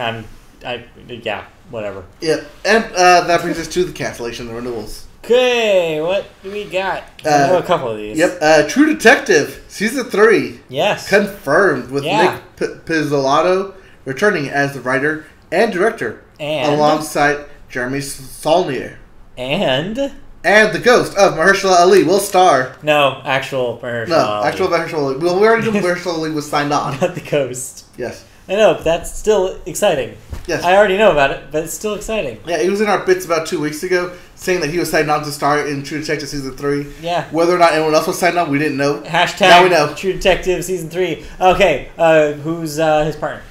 yeah, whatever. Yeah, and that brings us to the cancellation and renewals. Okay, what do we got? I know a couple of these. Yep, True Detective, Season 3, Yes. confirmed with Yeah. Nick Pizzolatto returning as the writer and director, And? alongside Jeremy Saulnier. And? And the ghost of Mahershala Ali will star. No, actual Mahershala No, Ali. actual Mahershala Ali. Well, we already knew Mahershala Ali was signed on. Not the ghost. Yes. I know, but that's still exciting. Yes. I already know about it, but it's still exciting. Yeah, he was in our bits about 2 weeks ago, saying that he was signed on to star in True Detective Season 3. Yeah. Whether or not anyone else was signed on, we didn't know. Hashtag Now we know. True Detective Season 3. Okay, who's his partner?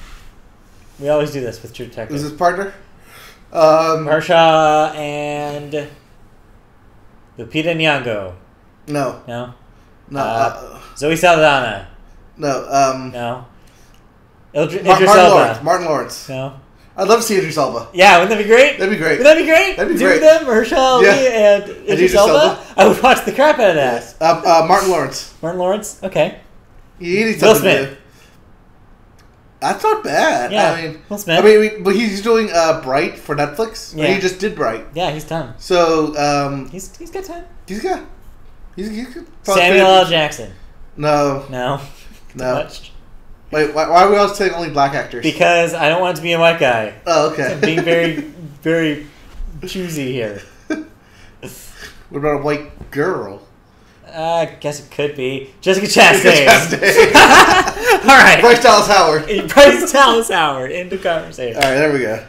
We always do this with True Detective. Who's his partner? Marsha and Lupita Nyong'o. No. No? No. Zoe Saldana. No. No? Idris Martin Elba. Lawrence. Martin Lawrence. No? I'd love to see Idris Elba. Yeah, wouldn't that be great? That'd be great. Wouldn't that be great? That'd be Do great. them, Mahershala Ali and Idris Idris Elba? Elba? I would watch the crap out of that. Martin Lawrence. Martin Lawrence? Okay. He needs Will something to Smith. do. That's not bad. Yeah. I mean, Will Smith. but he's doing Bright for Netflix. Yeah. He just did Bright. Yeah, he's done. So He's got time. he's got. He could probably Samuel fit L. in- Jackson. No. No. Too No. much. Wait, why are we all saying only black actors? Because I don't want it to be a white guy. Oh, okay. I'm being very, very choosy here. What about a white girl? I guess it could be Jessica Chastain. Chastain. All right. Bryce Dallas Howard. Bryce Dallas Howard into conversation. All right, there we go.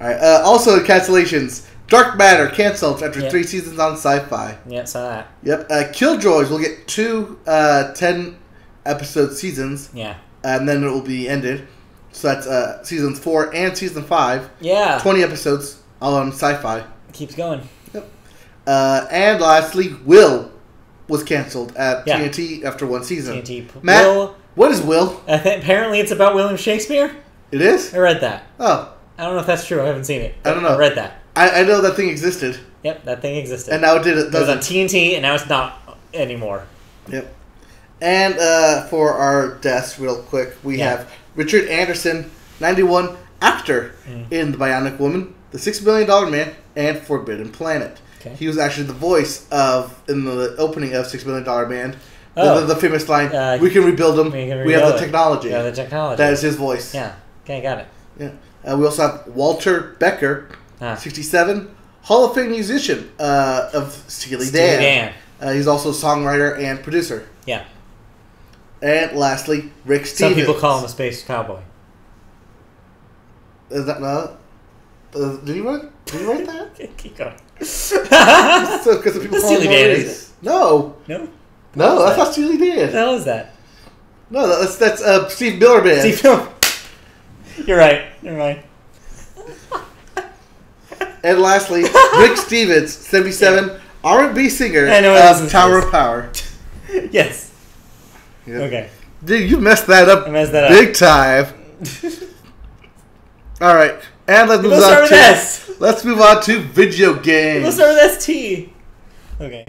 All right. Also, cancellations. Dark Matter canceled after 3 seasons on Sci-Fi. Yeah, saw that. Yep. Killjoys will get 2 10-episode seasons, Yeah. and then it will be ended. So that's seasons 4 and season 5. Yeah. 20 episodes all on Sci-Fi. Keeps going. Yep. And lastly, Will was canceled at Yeah. TNT after 1 season. TNT. Matt, Will, what is Will? apparently it's about William Shakespeare. It is? I read that. Oh, I don't know if that's true. I haven't seen it. I don't know. I read that. I know that thing existed, Yep, that thing existed. and now it it was on doesn't. TNT, and now it's not anymore. Yep. And for our deaths, real quick, we Yeah. have Richard Anderson, 91, actor in The Bionic Woman, The $6 Billion Man, and Forbidden Planet. Okay. He was actually the voice in the opening of $6 Billion Man. Oh. The famous line, We we can rebuild them, we can we have rebuild the it. technology. Yeah, the technology. That is his voice. Yeah. Okay, got it. Yeah. We also have Walter Becker, Ah. 67, Hall of Fame musician of Steely Steely Dan. Dan. He's also songwriter and producer. Yeah. And lastly, Rick Some Stevens. people call him a space cowboy. Is that not? Did he write that? Keep going. So, because people The call him Steely Dan Maurice. is No. No? No, What I was thought Steely What the did. hell is that? No, that's Steve Miller Band. Steve Miller. You're right. Never mind. And lastly, Rick Stevens, 77, R&B singer I know what this of is. Tower of Power. Yes. Yeah. Okay. Dude, you messed that up I messed that up. big time. All right, and let's move Let's start on with to S. let's move on to video games. Let's start with ST. Okay.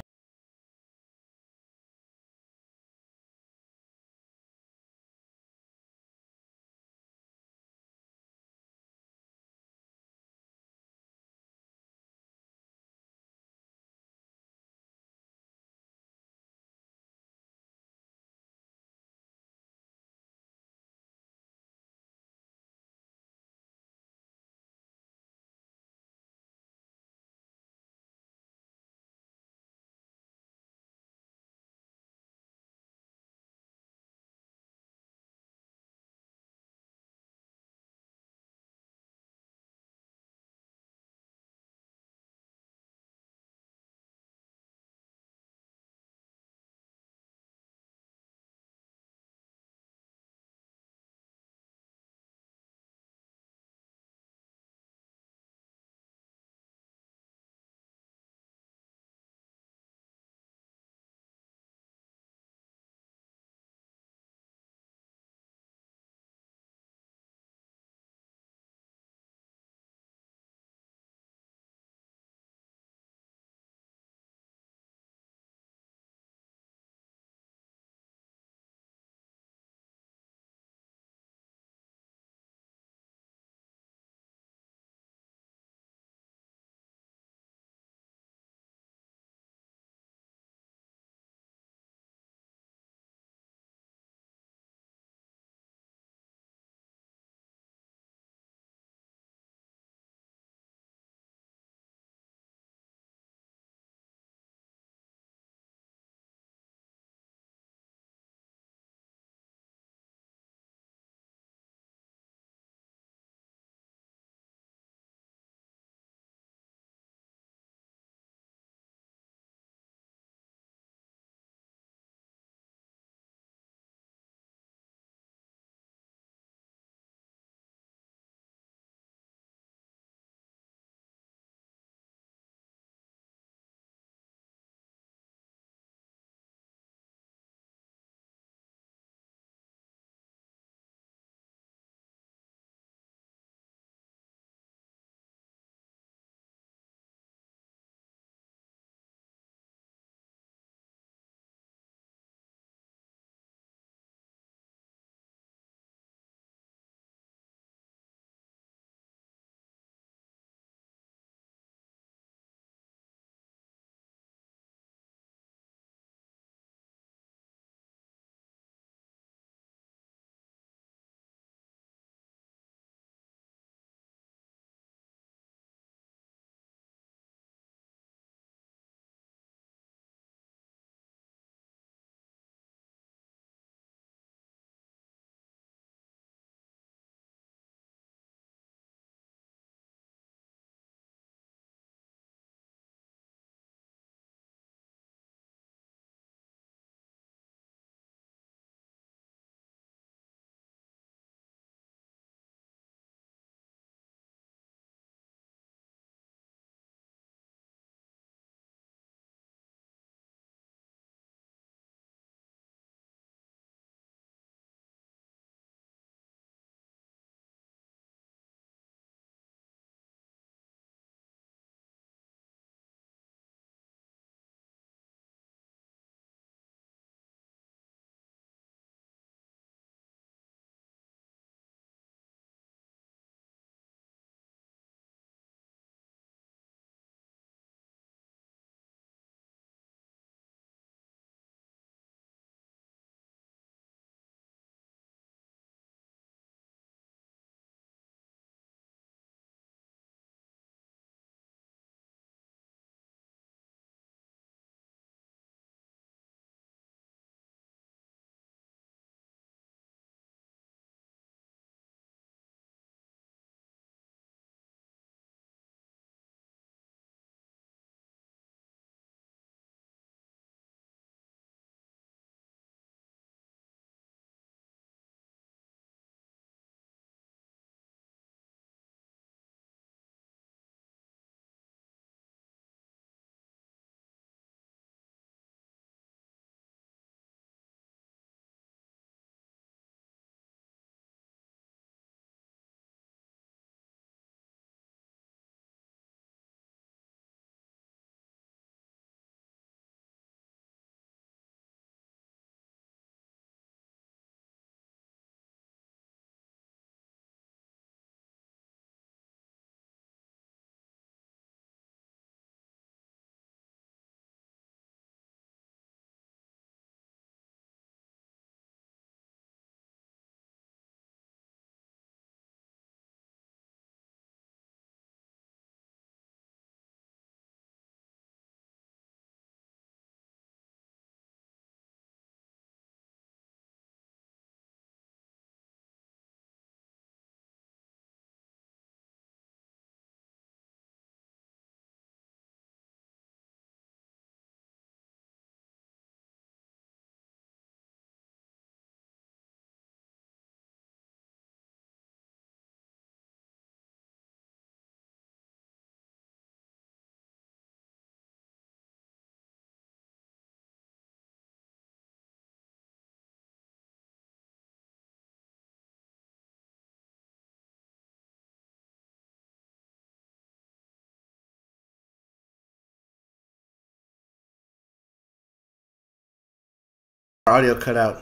Our audio cut out.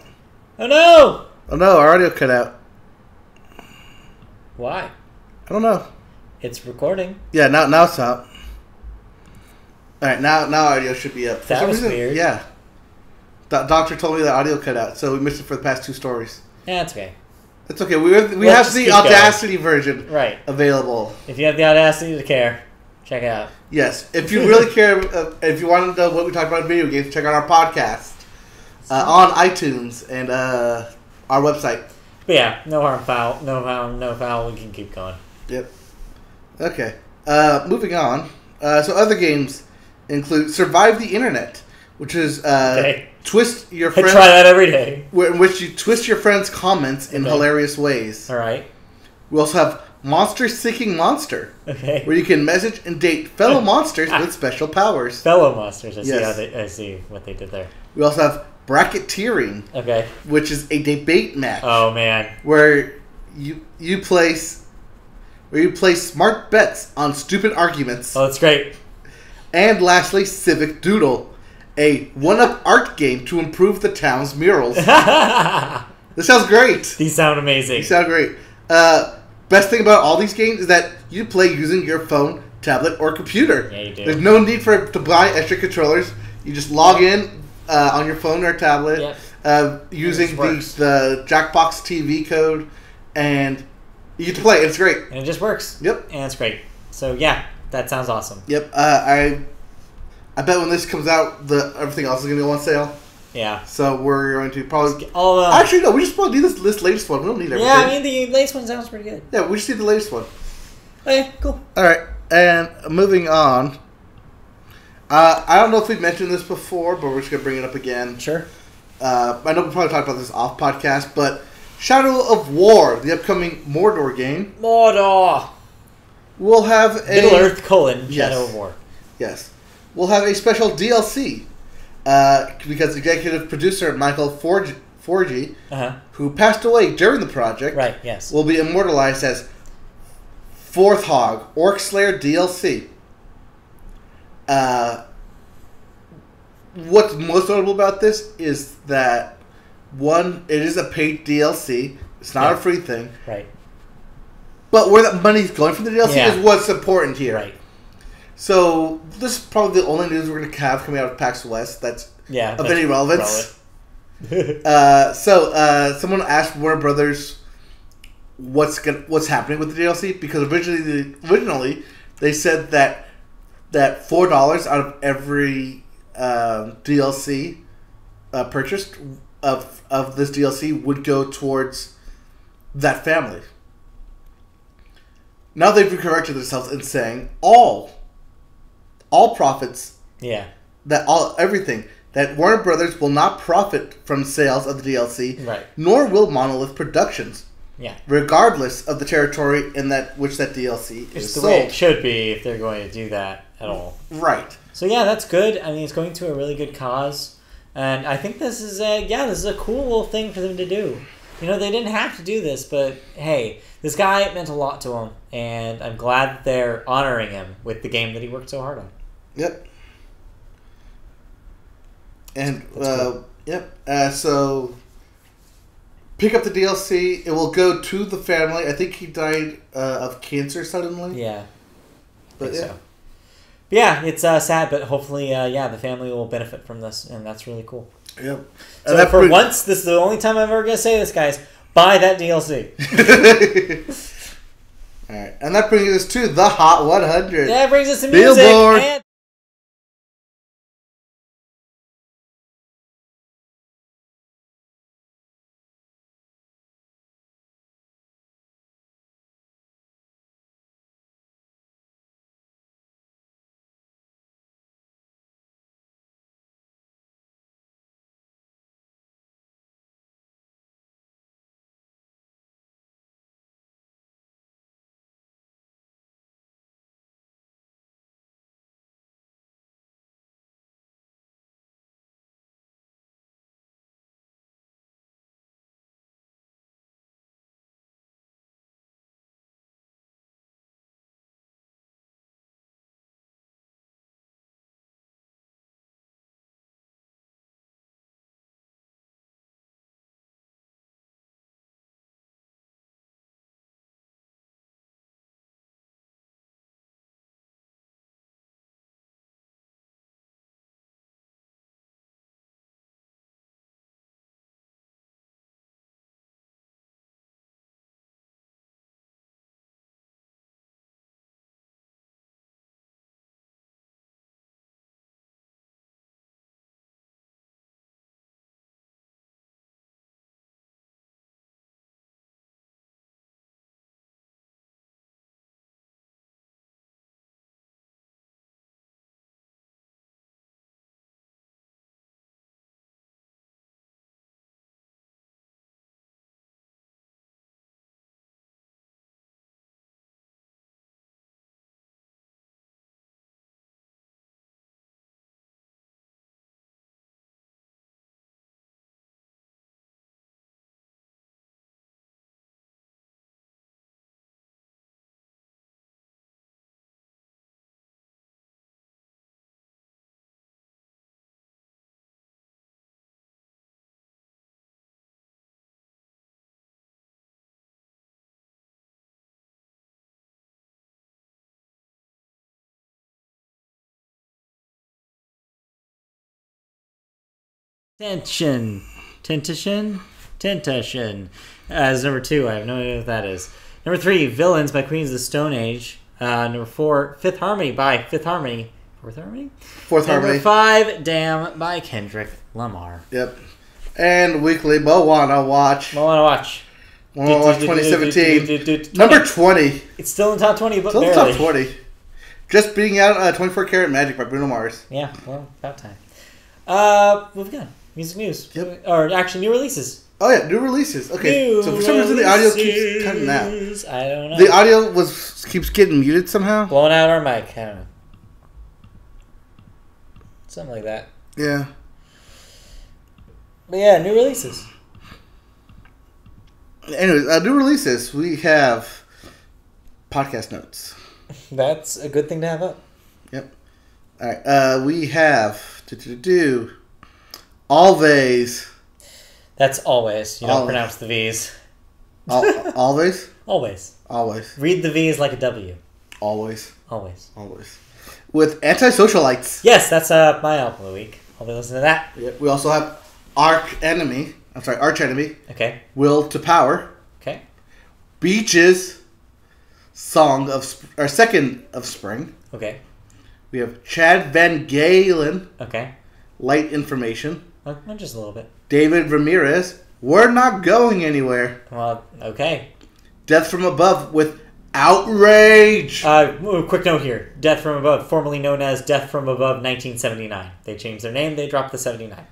Oh no! Oh no, our audio cut out. Why? I don't know. It's recording. Yeah, now it's up. Alright, now audio should be up. For That some was reason, weird. Yeah. Doctor told me that audio cut out, so we missed it for the past 2 stories. Yeah, that's okay. It's okay. We have Let's the keep Audacity version Right. available. If you have the audacity to care, check it out. Yes. If you really care, if you want to know what we talk about in video games, check out our podcast on iTunes and our website. But yeah, no harm, foul. No harm, no foul. We can keep going. Yep. Okay. Moving on. So other games include Survive the Internet, which is twist your I friends. try that every day. In which you twist your friends' comments in hilarious ways. All right. We also have Monster Seeking Monster, Okay. where you can message and date fellow monsters with special powers. Fellow monsters. I see Yes. how I see what they did there. We also have Bracketeering, Okay. which is a debate match Oh man. where you place smart bets on stupid arguments. Oh, that's great. And lastly, Civic Doodle, a one-up art game to improve the town's murals. This sounds great. These sound amazing. These sound great. Best thing about all these games is that you play using your phone, tablet, or computer. Yeah, you do. There's no need to buy extra controllers. You just log in on your phone or tablet using the Jackbox TV code, and you get to play. It's great. And it just works. Yep. And it's great. So yeah, that sounds awesome. Yep. I bet when this comes out, everything else is going to go on sale. Yeah. So we're going to probably... All Actually, no. We just probably need this latest one. We don't need everything. yeah, I mean, the latest one sounds pretty good. Yeah, we just need the latest one. Okay, cool. All right. And moving on. I don't know if we've mentioned this before, but we're just going to bring it up again. Sure. I know we probably talked about this off podcast, but Shadow of War, the upcoming Mordor game, Mordor. will have a... Middle Earth, Yes. Shadow of War. Yes. We'll have a special DLC. Because executive producer Michael Forgy, who passed away during the project, Right, yes. will be immortalized as Fourth Hog, Orc Slayer DLC. What's most notable about this is that, one, it is a paid DLC. It's not a free thing. Right. But where that money's going from the DLC is what's important here. Right. So, this is probably the only news we're going to have coming out of PAX West that's of any relevance. Someone asked Warner Brothers what's happening with the DLC, because originally they said that $4 out of every DLC purchased of this DLC would go towards that family. Now they've corrected themselves in saying all profits, everything, that Warner Brothers will not profit from sales of the DLC, nor will Monolith Productions, regardless of the territory in which that DLC is sold. It's the way it should be if they're going to do that at all. Right. So yeah, that's good. I mean, it's going to a really good cause, and I think this is a cool little thing for them to do. You know, they didn't have to do this, but hey, this guy meant a lot to him, and I'm glad that they're honoring him with the game that he worked so hard on. Yep. And cool. So pick up the DLC. It will go to the family. I think he died of cancer suddenly. Yeah. But yeah. So. But yeah, it's sad, but hopefully, the family will benefit from this, and that's really cool. Yep. So once, this is the only time I'm ever going to say this, guys. Buy that DLC. All right. And that brings us to the Hot 100. That brings us to music. Billboard. And Tension. Tentation. As number 2, I have no idea what that is. Number 3, Villains by Queens of the Stone Age. Number 4, Fifth Harmony by Fifth Harmony. Fourth Harmony? Harmony. Number 5, Damn by Kendrick Lamar. Yep. And weekly Moana Watch. Moana Watch. 2017. Number 20. It's still in top 20, but Still in barely. top 20. Just beating out 24 Karat Magic by Bruno Mars. Yeah, well, about time. Moving on. Music news. Yep. Or actually, new releases. Oh yeah, new releases. Okay, so for some reason the audio keeps cutting out. I don't know. The audio keeps getting muted somehow. Blowing out our mic. I don't know. Something like that. Yeah. But yeah, new releases. Anyways, new releases. We have podcast notes. That's a good thing to have up. Yep. All right. We have Always. That's always. You don't Always. pronounce the V's. Always. Always. Always. Read the V's like a W. Always. Always. Always. With Antisocialites. Yes, that's my album of the week. I'll be listening to that. Yep. We also have Arch Enemy. Okay. Will to Power. Okay. Beaches. Second of Spring. Okay. We have Chad Van Galen. Okay. Light Information. Well, just a little bit. David Ramirez. We're Not Going Anywhere. Well, okay. Death from Above with Outrage. Quick note here. Death from Above, formerly known as Death from Above 1979. They changed their name. They dropped the 79.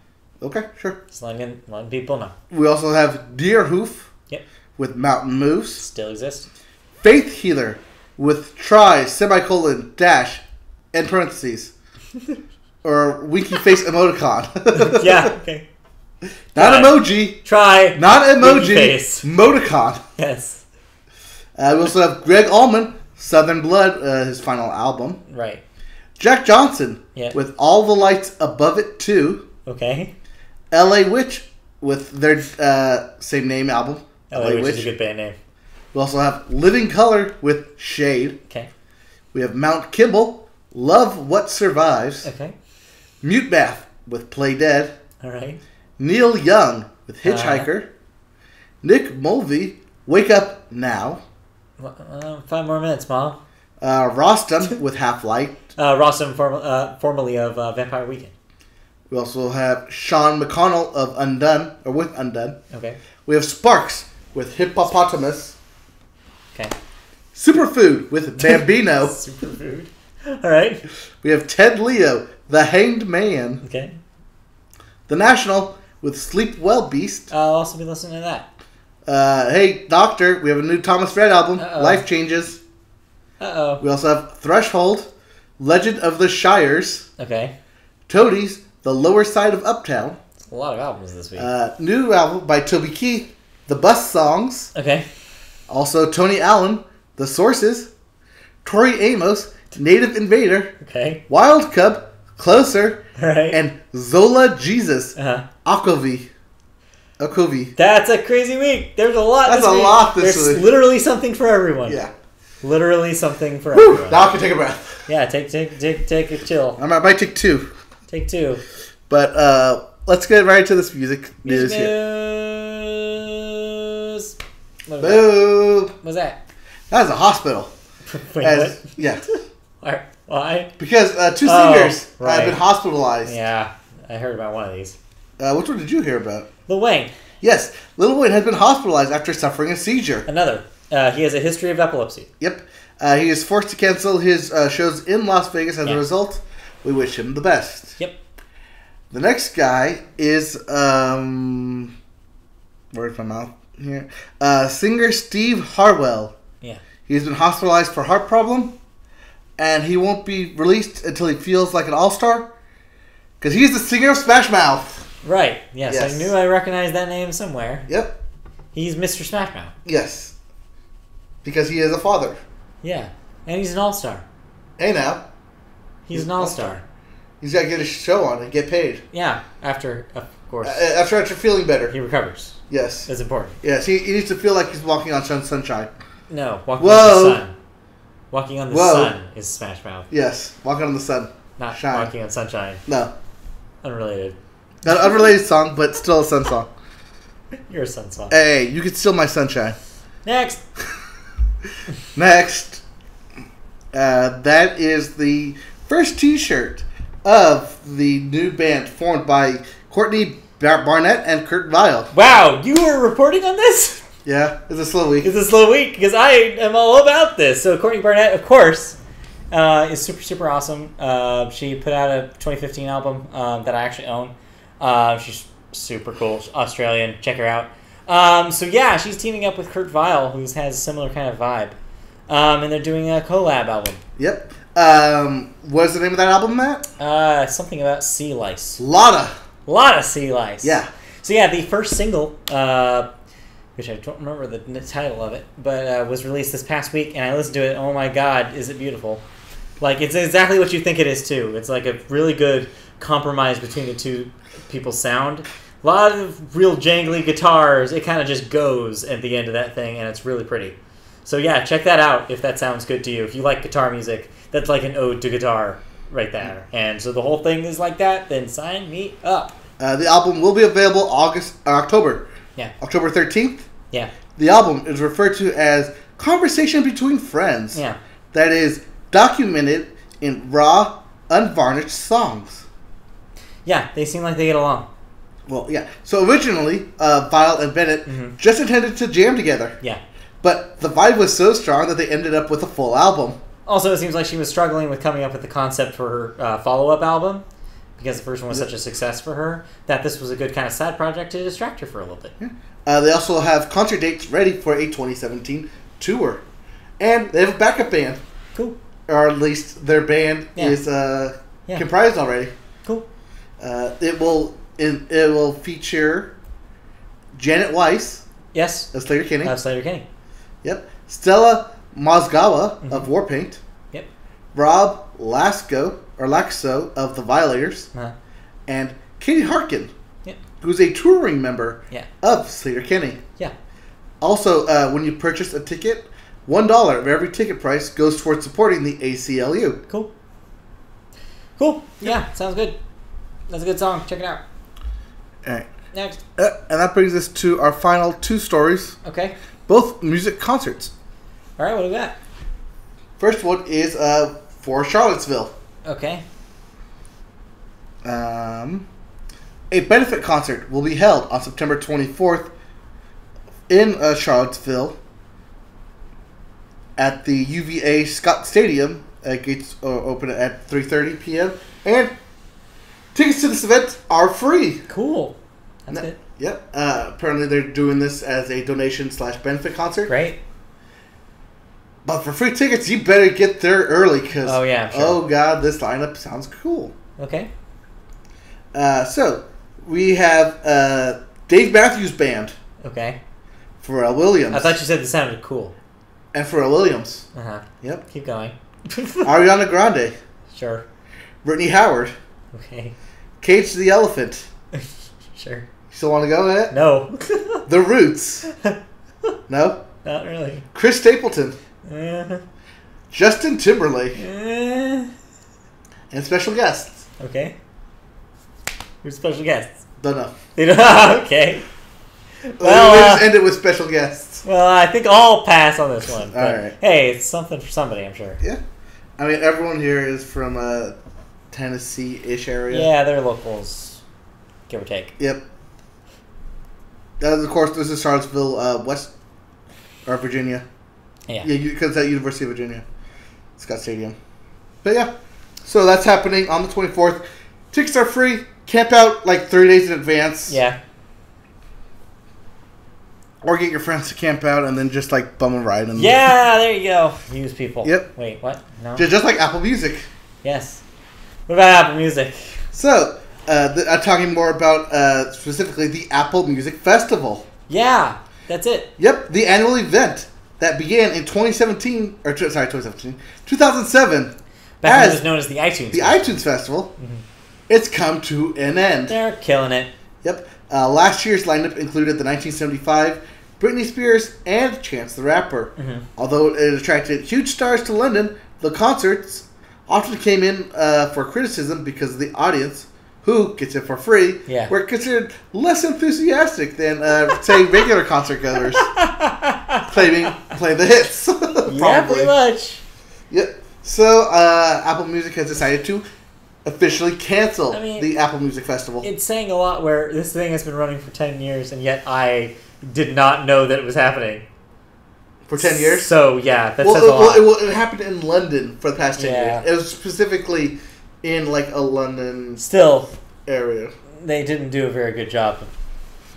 Okay, sure. Just letting people know. We also have Deerhoof. Yep. With Mountain Moves. Still exists. Faith Healer with try, dash, and parentheses. Or winky face emoticon. Yeah, okay. Not emoji. Try. Not emoji. Winky face. Emoticon. Yes. We also have Greg Allman, Southern Blood, his final album. Right. Jack Johnson Yeah. with All the Lights Above It Too. Okay. LA Witch with their same name album. LA Witch is a good band name. We also have Living Color with Shade. Okay. We have Mount Kimball, Love What Survives. Okay. Mute Bath with Play Dead. All right. Neil Young with Hitchhiker. Nick Mulvey, Wake Up Now. 5 more minutes, Mom. Rostam with Half Light. Rostam, formerly of Vampire Weekend. We also have Sean McConnell of Undone, or with Undone. Okay. We have Sparks with Hippopotamus. Okay. Superfood with Bambino. Superfood. All right. We have Ted Leo, The Hanged Man. Okay. The National with Sleep Well Beast. I'll also be listening to that. Hey, Doctor, we have a new Thomas Rhett album, Uh-oh. Life Changes. Uh-oh. We also have Threshold, Legend of the Shires, Okay. Toadies, The Lower Side of Uptown. It's a lot of albums this week. New album by Toby Keith, The Bus Songs. Okay. Also Tony Allen, The Sources, Tori Amos, Native Invader, Okay. Wild Cub, Closer, All right. and Zola Jesus, Uh-huh. Akovi. That's a crazy week. There's a lot That's this a week. lot this There's week. literally something for everyone. Yeah. Literally something for Whew, everyone. now I can take a breath. Yeah, take a chill. I might take 2. Take 2. But let's get right into this music news Music here. news. What was that? Boo! What was that? That was a hospital. Wait, As- what? Yeah. Why? Because 2 Oh, singers right. have been hospitalized. Yeah, I heard about one of these. Which one did you hear about? Lil Wayne, Yes, Lil Wayne has been hospitalized after suffering a seizure. another. He has a history of epilepsy. Yep. He is forced to cancel his shows in Las Vegas as a Yeah. result. We wish him the best. Yep. The next guy is where's my mouth here? Singer Steve Harwell. Yeah. He's been hospitalized for heart problem, and he won't be released until he feels like an all-star, because he's the singer of Smash Mouth. Right. Yes, Yes. I knew I recognized that name somewhere. Yep. He's Mr. Smack Mouth. Yes. Because he is a father. Yeah, and he's an all-star. Hey now, He's an all-star. he's got to get a show on and get paid. Yeah, after, of course, After feeling better. he recovers. Yes. That's important. Yes, he needs to feel like he's walking on sunshine. No, walking Whoa. on the sun. Walking on the Whoa. sun is Smash Mouth. Yes, walking on the sun. Not Shine. walking on sunshine. No. Unrelated. An unrelated song, but still a Sun song. You're a Sun song. Hey, you can steal my sunshine. Next. Next. That is the first T-shirt of the new band formed by Courtney Barnett and Kurt Vile. Wow, you were reporting on this? Yeah, it's a slow week. It's a slow week because I am all about this. So Courtney Barnett, of course, is super, super awesome. She put out a 2015 album that I actually own. She's super cool. She's Australian. Check her out. So yeah, she's teaming up with Kurt Vile, who has a similar kind of vibe. And they're doing a collab album. Yep. What's the name of that album, Matt? Something about sea lice. Lotta. A lot of sea lice. Yeah. So yeah, the first single, which I don't remember the title of it, but was released this past week, and I listened to it. Oh my God, is it beautiful! Like, it's exactly what you think it is too. It's like a really good compromise between the two people's sound. A lot of real jangly guitars. It kind of just goes at the end of that thing, and it's really pretty. So yeah, check that out if that sounds good to you. If you like guitar music, that's like an ode to guitar right there. And so the whole thing is like that, then sign me up. The album will be available October. Yeah. October 13th. Yeah. The album is referred to as Conversation Between Friends. Yeah. That is documented in raw, unvarnished songs. Yeah, they seem like they get along. Well, yeah. So originally, Vile and Bennett just intended to jam together. Yeah. But the vibe was so strong that they ended up with a full album. Also, it seems like she was struggling with coming up with the concept for her follow-up album, because the first one was such a success for her, that this was a good kind of side project to distract her for a little bit. Yeah. They also have concert dates ready for a 2017 tour. And they have a backup band. Cool. Or at least their band is comprised already. Cool. It will feature Janet Weiss. Yes. Of Sleater-Kinney. Sleater-Kinney. Yep. Stella Mozgawa of Warpaint. Yep. Rob Laxo of the Violators. And Katie Harkin, who's a touring member of Sleater-Kinney. Yeah. Also, when you purchase a ticket, $1 of every ticket price goes towards supporting the ACLU. Cool. Cool. Yeah, sounds good. That's a good song. Check it out. All right. Next. And that brings us to our final two stories. Okay. Both music concerts. All right, what do we got? First one is for Charlottesville. Okay. A benefit concert will be held on September 24th in Charlottesville at the UVA Scott Stadium. Gates open at 3:30 p.m. And tickets to this event are free. Cool. That's good. Yep. Apparently they're doing this as a donation/benefit concert. Great. But for free tickets, you better get there early because sure. Oh god, this lineup sounds cool. Okay. So we have Dave Matthews Band. Okay. Pharrell Williams. I thought you said this sounded cool. And Pharrell Williams. Yep. Keep going. Ariana Grande. Sure. Brittany Howard. Okay. Cage the Elephant. Sure. You still want to go with it? No. The Roots. No? Not really. Chris Stapleton. Uh, Justin Timberlake. uh, And special guests. okay. Who's special guests? Don't know. Okay. Well, we just end it with special guests. Well, I think I'll pass on this one. But Alright. hey, it's something for somebody, I'm sure. Yeah. I mean, everyone here is from a Tennessee-ish area. Yeah, they're locals. Give or take. Yep. Of course, this is Charlottesville, West, or Virginia. Yeah. Yeah, because it's at University of Virginia. Scott Stadium. But yeah, so that's happening on the 24th. Tickets are free. Camp out like 3 days in advance. Yeah. Or get your friends to camp out and then just like bum a ride. And Yeah, there you go. Use people. Yep. Wait, what? No? Just like Apple Music. Yes. What about Apple Music? So, I'm talking more about specifically the Apple Music Festival. Yeah, that's it. Yep, the annual event that began in 2017, 2007. Back when it was known as the iTunes The iTunes Festival. Mm-hmm. It's come to an end. They're killing it. Yep. Last year's lineup included the 1975 Britney Spears and Chance the Rapper. Mm-hmm. Although it attracted huge stars to London, the concerts often came in for criticism because of the audience, who gets it for free, Yeah. were considered less enthusiastic than, say, regular concert goers playing the hits. Yeah, pretty much. Yep. So, Apple Music has decided to officially cancel the Apple Music Festival. It's saying a lot where this thing has been running for 10 years, and yet I did not know that it was happening. For 10 years? So, yeah, that says a lot. It happened in London for the past 10 years. It was specifically in, like, a London area. They didn't do a very good job of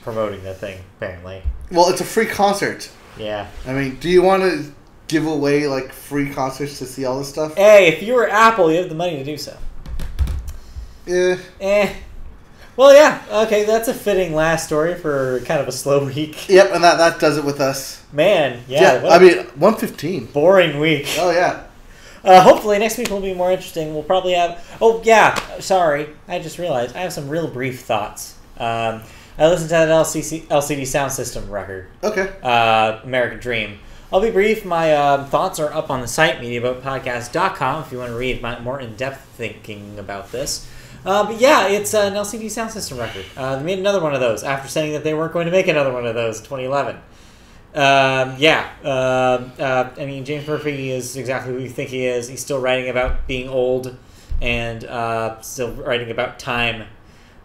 promoting that thing, apparently. Well, it's a free concert. Yeah. I mean, do you want to give away, like, free concerts to see all this stuff? Hey, if you were Apple, you have the money to do so. Yeah. Well, yeah. Okay, that's a fitting last story for kind of a slow week. Yep, and that does it with us. Man, yeah. I mean, 1:15. Boring week. Oh, yeah. Hopefully next week will be more interesting. We'll probably have... Oh, yeah. Sorry. I just realized. I have some real brief thoughts. I listened to that LCD Sound System record. Okay. American Dream. I'll be brief. My thoughts are up on the site, MediaBoatPodcast.com, if you want to read my more in-depth thinking about this. But yeah, it's an LCD Sound System record. They made another one of those after saying that they weren't going to make another one of those in 2011. I mean, James Murphy is exactly who you think he is. He's still writing about being old and still writing about time.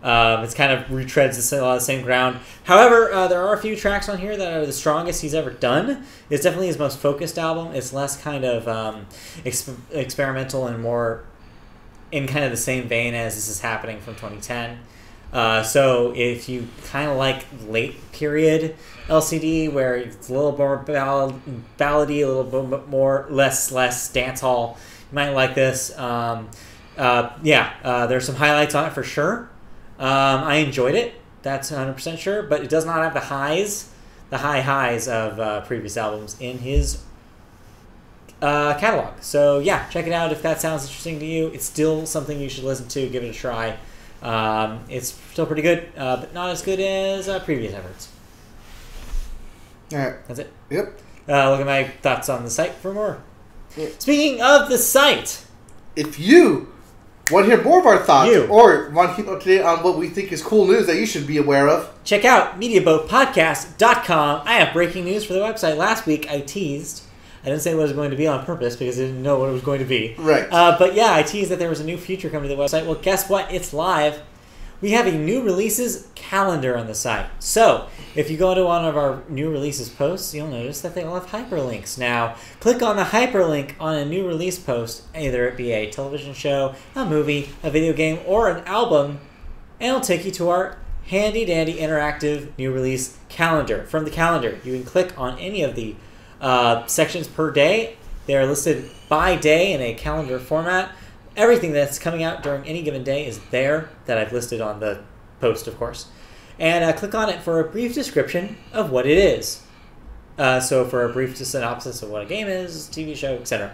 It's kind of retreads a lot of the same ground. However, there are a few tracks on here that are the strongest he's ever done. It's definitely his most focused album. It's less kind of experimental and more in kind of the same vein as This Is Happening from 2010. So if you kind of like late period LCD, where it's a little more ballady, a little bit more less dance hall, you might like this. There's some highlights on it for sure. I enjoyed it. That's 100% sure, but it does not have the high highs of previous albums in his catalog. So yeah, check it out if that sounds interesting to you. It's still something you should listen to. Give it a try. It's still pretty good, but not as good as previous efforts. All right. That's it. Yep. Look at my thoughts on the site for more. Yeah. Speaking of the site, if you want to hear more of our thoughts or want to keep up to date on what we think is cool news that you should be aware of, check out MediaBoatPodcast.com. I have breaking news for the website. Last week I teased. I didn't say what it was going to be on purpose because I didn't know what it was going to be. Right. But yeah, I teased that there was a new feature coming to the website. Well, guess what? It's live. We have a new releases calendar on the site. So, if you go to one of our new releases posts, you'll notice that they all have hyperlinks. Now, click on the hyperlink on a new release post, either it be a television show, a movie, a video game, or an album, and it'll take you to our handy-dandy interactive new release calendar. From the calendar, you can click on any of the sections per day. They are listed by day in a calendar format. Everything that's coming out during any given day is there that I've listed on the post, of course. And click on it for a brief description of what it is. So for a brief synopsis of what a game is, TV show, etc.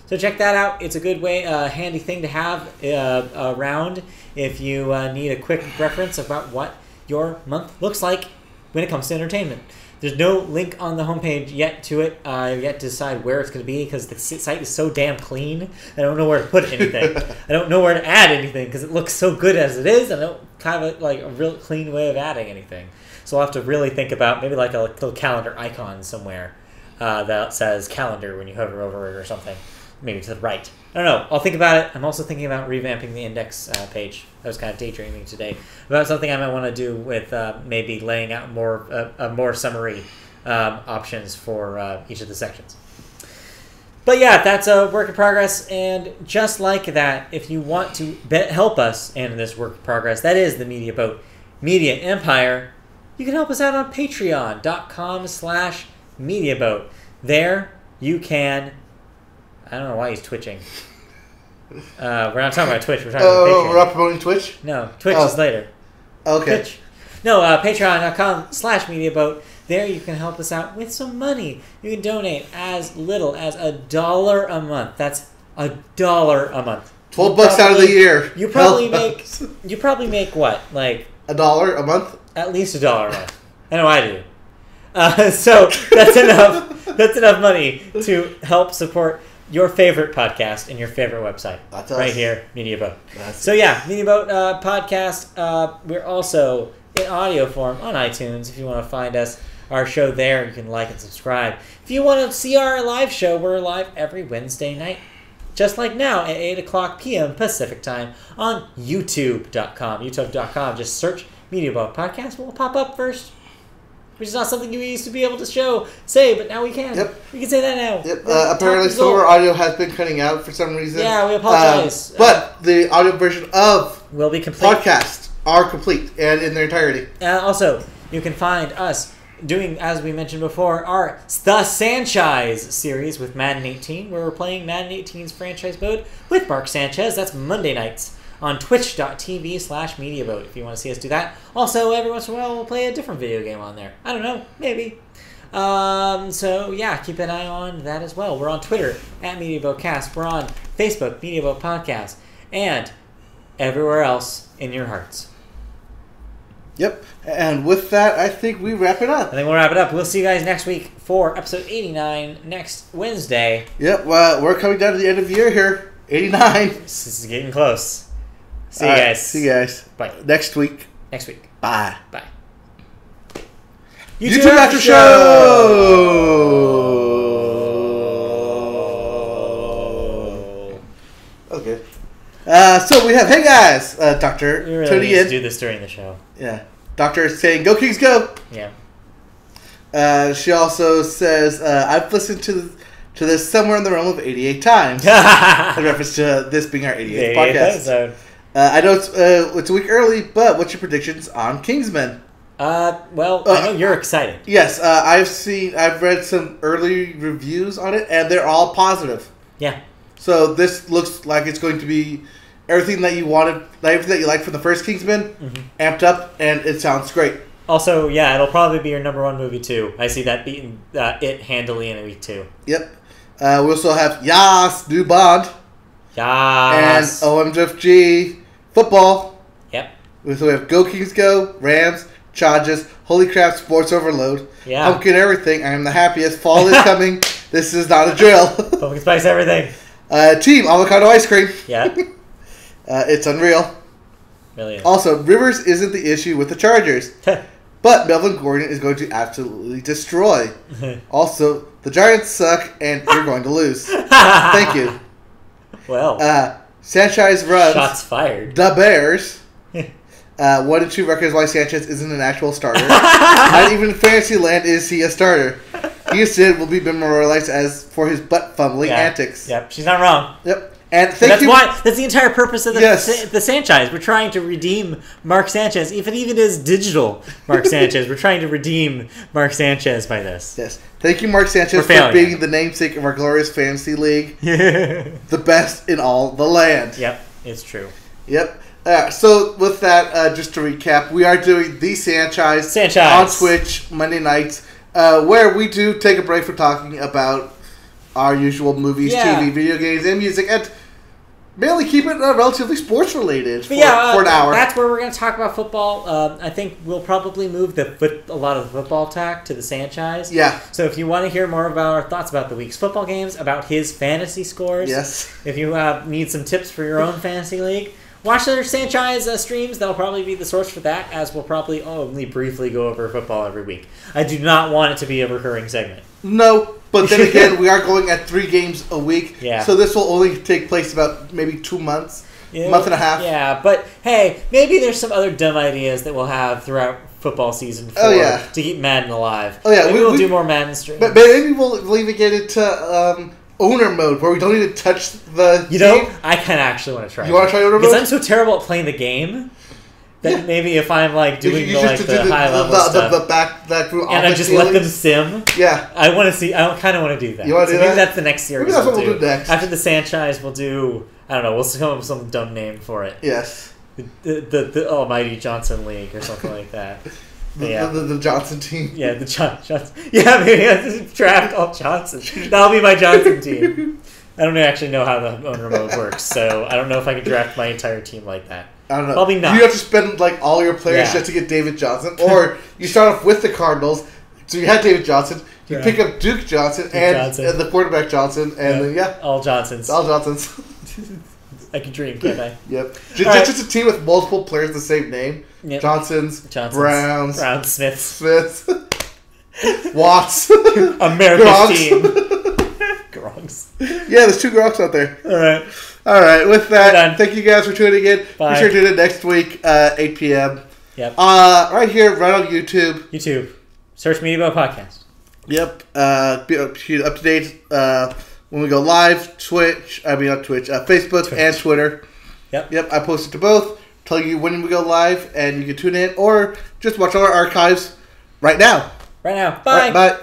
So check that out. It's a good way, handy thing to have around if you need a quick reference about what your month looks like when it comes to entertainment. There's no link on the homepage yet to it. I've yet to decide where it's going to be because the site is so damn clean. I don't know where to put anything. I don't know where to add anything because it looks so good as it is. I don't kind of like a real clean way of adding anything. So I'll have to really think about maybe like a little calendar icon somewhere that says calendar when you hover over it or something. Maybe to the right. I don't know. I'll think about it. I'm also thinking about revamping the index page. I was kind of daydreaming today about something I might want to do with maybe laying out more summary options for each of the sections. But yeah, that's a work in progress. And just like that, if you want to help us in this work in progress, that is the Media Boat Media Empire, you can help us out on patreon.com/MediaBoat. There you can... I don't know why he's twitching. We're not talking about Twitch. We're talking about Patreon. We're not promoting Twitch? No, Twitch is later. Okay. Twitch. No, patreon.com/MediaBoat. There you can help us out with some money. You can donate as little as $1 a month. That's $1 a month. $12 out of the year. You probably make what? Like $1 a month? At least $1 a month. I know I do. So that's enough. That's enough money to help support your favorite podcast and your favorite website. That's right us. here, MediaBoat. That's So yeah, MediaBoat podcast. We're also in audio form on iTunes. If you want to find us, our show there, you can like and subscribe. If you want to see our live show, we're live every Wednesday night, just like now at 8 o'clock p.m. Pacific time on YouTube.com. YouTube.com. Just search MediaBoat podcast. We'll pop up first. Which is not something you used to be able to say, but now we can. Yep. We can say that now. Yep. Apparently, some of our audio has been cutting out for some reason. Yeah, we apologize. But the audio version of will be complete. Podcasts are complete and in their entirety. Also, you can find us doing, as we mentioned before, The Sanchez series with Madden 18, where we're playing Madden 18's franchise mode with Mark Sanchez. That's Monday nights on twitch.tv/MediaBoat if you want to see us do that. Also, every once in a while, we'll play a different video game on there. I don't know, maybe. So, yeah, keep an eye on that as well. We're on Twitter at MediaBoatCast. We're on Facebook, MediaBoat Podcast, and everywhere else in your hearts. Yep. And with that, I think we wrap it up. I think we'll wrap it up. We'll see you guys next week for episode 89 next Wednesday. Yep. Well, we're coming down to the end of the year here. 89. This is getting close. See All you right, guys. See you guys. Bye. Next week. Next week. Bye. Bye. YouTube After Show! Okay. So we have, hey guys, Dr. We really Tony need to in. do this during the show. Yeah. Doctor is saying, go Kings, go! Yeah. She also says, I've listened to this somewhere in the realm of 88 times. In reference to this being our 88th podcast. Episode. I know it's a week early, but what's your predictions on Kingsman? Well, I know you're excited. Yes, I've read some early reviews on it, and they're all positive. Yeah. So this looks like it's going to be everything that you wanted, everything that you liked from the first Kingsman, amped up, and it sounds great. Also, yeah, it'll probably be your number one movie, too. I see that beating it handily in a week, too. Yep. We also have Yas, new Bond. Yas. And OMFG football. Yep. So we have Go Kings Go, Rams, Chargers, Holy Crap, Sports Overload, Yeah. Pumpkin Everything. I am the happiest. Fall is coming. This is not a drill. Pumpkin Spice Everything. Team Avocado Ice Cream. Yeah. It's unreal. Really is. Also, Rivers isn't the issue with the Chargers. But Melvin Gordon is going to absolutely destroy. Also, the Giants suck, and you're going to lose. Thank you. Well. Sanchez runs. Shots fired. The Bears. 1 and 2 records why Sanchez isn't an actual starter. Not even in Fantasyland is he a starter. He instead will be memorialized as for his butt fumbling antics. Yep, she's not wrong. Yep. And that's the entire purpose of the Sanchez. We're trying to redeem Mark Sanchez. If it even is digital Mark Sanchez, we're trying to redeem Mark Sanchez by this. Yes. Thank you, Mark Sanchez, for being the namesake of our glorious fantasy league. The best in all the land. Yep, it's true. Yep. So with that, just to recap, we are doing the Sanchez on Twitch Monday nights, where we do take a break from talking about our usual movies, TV, video games, and music, and mainly keep it relatively sports related for an hour. That's where we're going to talk about football. I think we'll probably move a lot of the football talk to the Sanchez. Yeah. So if you want to hear more about our thoughts about the week's football games, about his fantasy scores, yes. If you need some tips for your own fantasy league, watch their Sanchez streams. That'll probably be the source for that, as we'll probably only briefly go over football every week. I do not want it to be a recurring segment. No, but then again, we are going at 3 games a week. Yeah. So this will only take place about maybe 2 months, month and a half. Yeah, but hey, maybe there's some other dumb ideas that we'll have throughout football season 4 to keep Madden alive. Oh yeah, maybe we'll do more Madden streams. But maybe we'll even get into owner mode where we don't even touch the game. I kind of actually want to try. You want to try owner mode? Because I'm so terrible at playing the game that maybe if I'm like doing the high level stuff, the back through, and I just let them sim. Yeah, I want to see. I kind of want to do that. You want to do that? Maybe that's the next series. Maybe that's what we'll do next. After the Sanchez, we'll do. I don't know. We'll come up with some dumb name for it. Yes. The Almighty Johnson League or something like that. The Johnson team. Yeah, the Johnson. Yeah, maybe I draft all Johnson. That'll be my Johnson team. I don't actually know how the owner mode works, so I don't know if I can draft my entire team like that. I don't know. Probably not. You have to spend like all your players just to get David Johnson, or you start off with the Cardinals. So you had David Johnson. You pick up Duke Johnson and the quarterback Johnson, and then, all Johnsons. All Johnsons. I can dream, can't I? Yep. Just a team with multiple players the same name. Yep. Johnsons, Browns, Smiths, Watts, America's team. Gronks. Yeah, there's 2 Gronks out there. All right. With that, thank you guys for tuning in. Bye. Be sure to tune in next week, 8 p.m. Yep. Right here, right on YouTube. Search Media Boat Podcast. Yep. Be up to date when we go live. Facebook and Twitter. Yep. I post it to both. Tell you when we go live, and you can tune in or just watch our archives right now. Bye. Bye.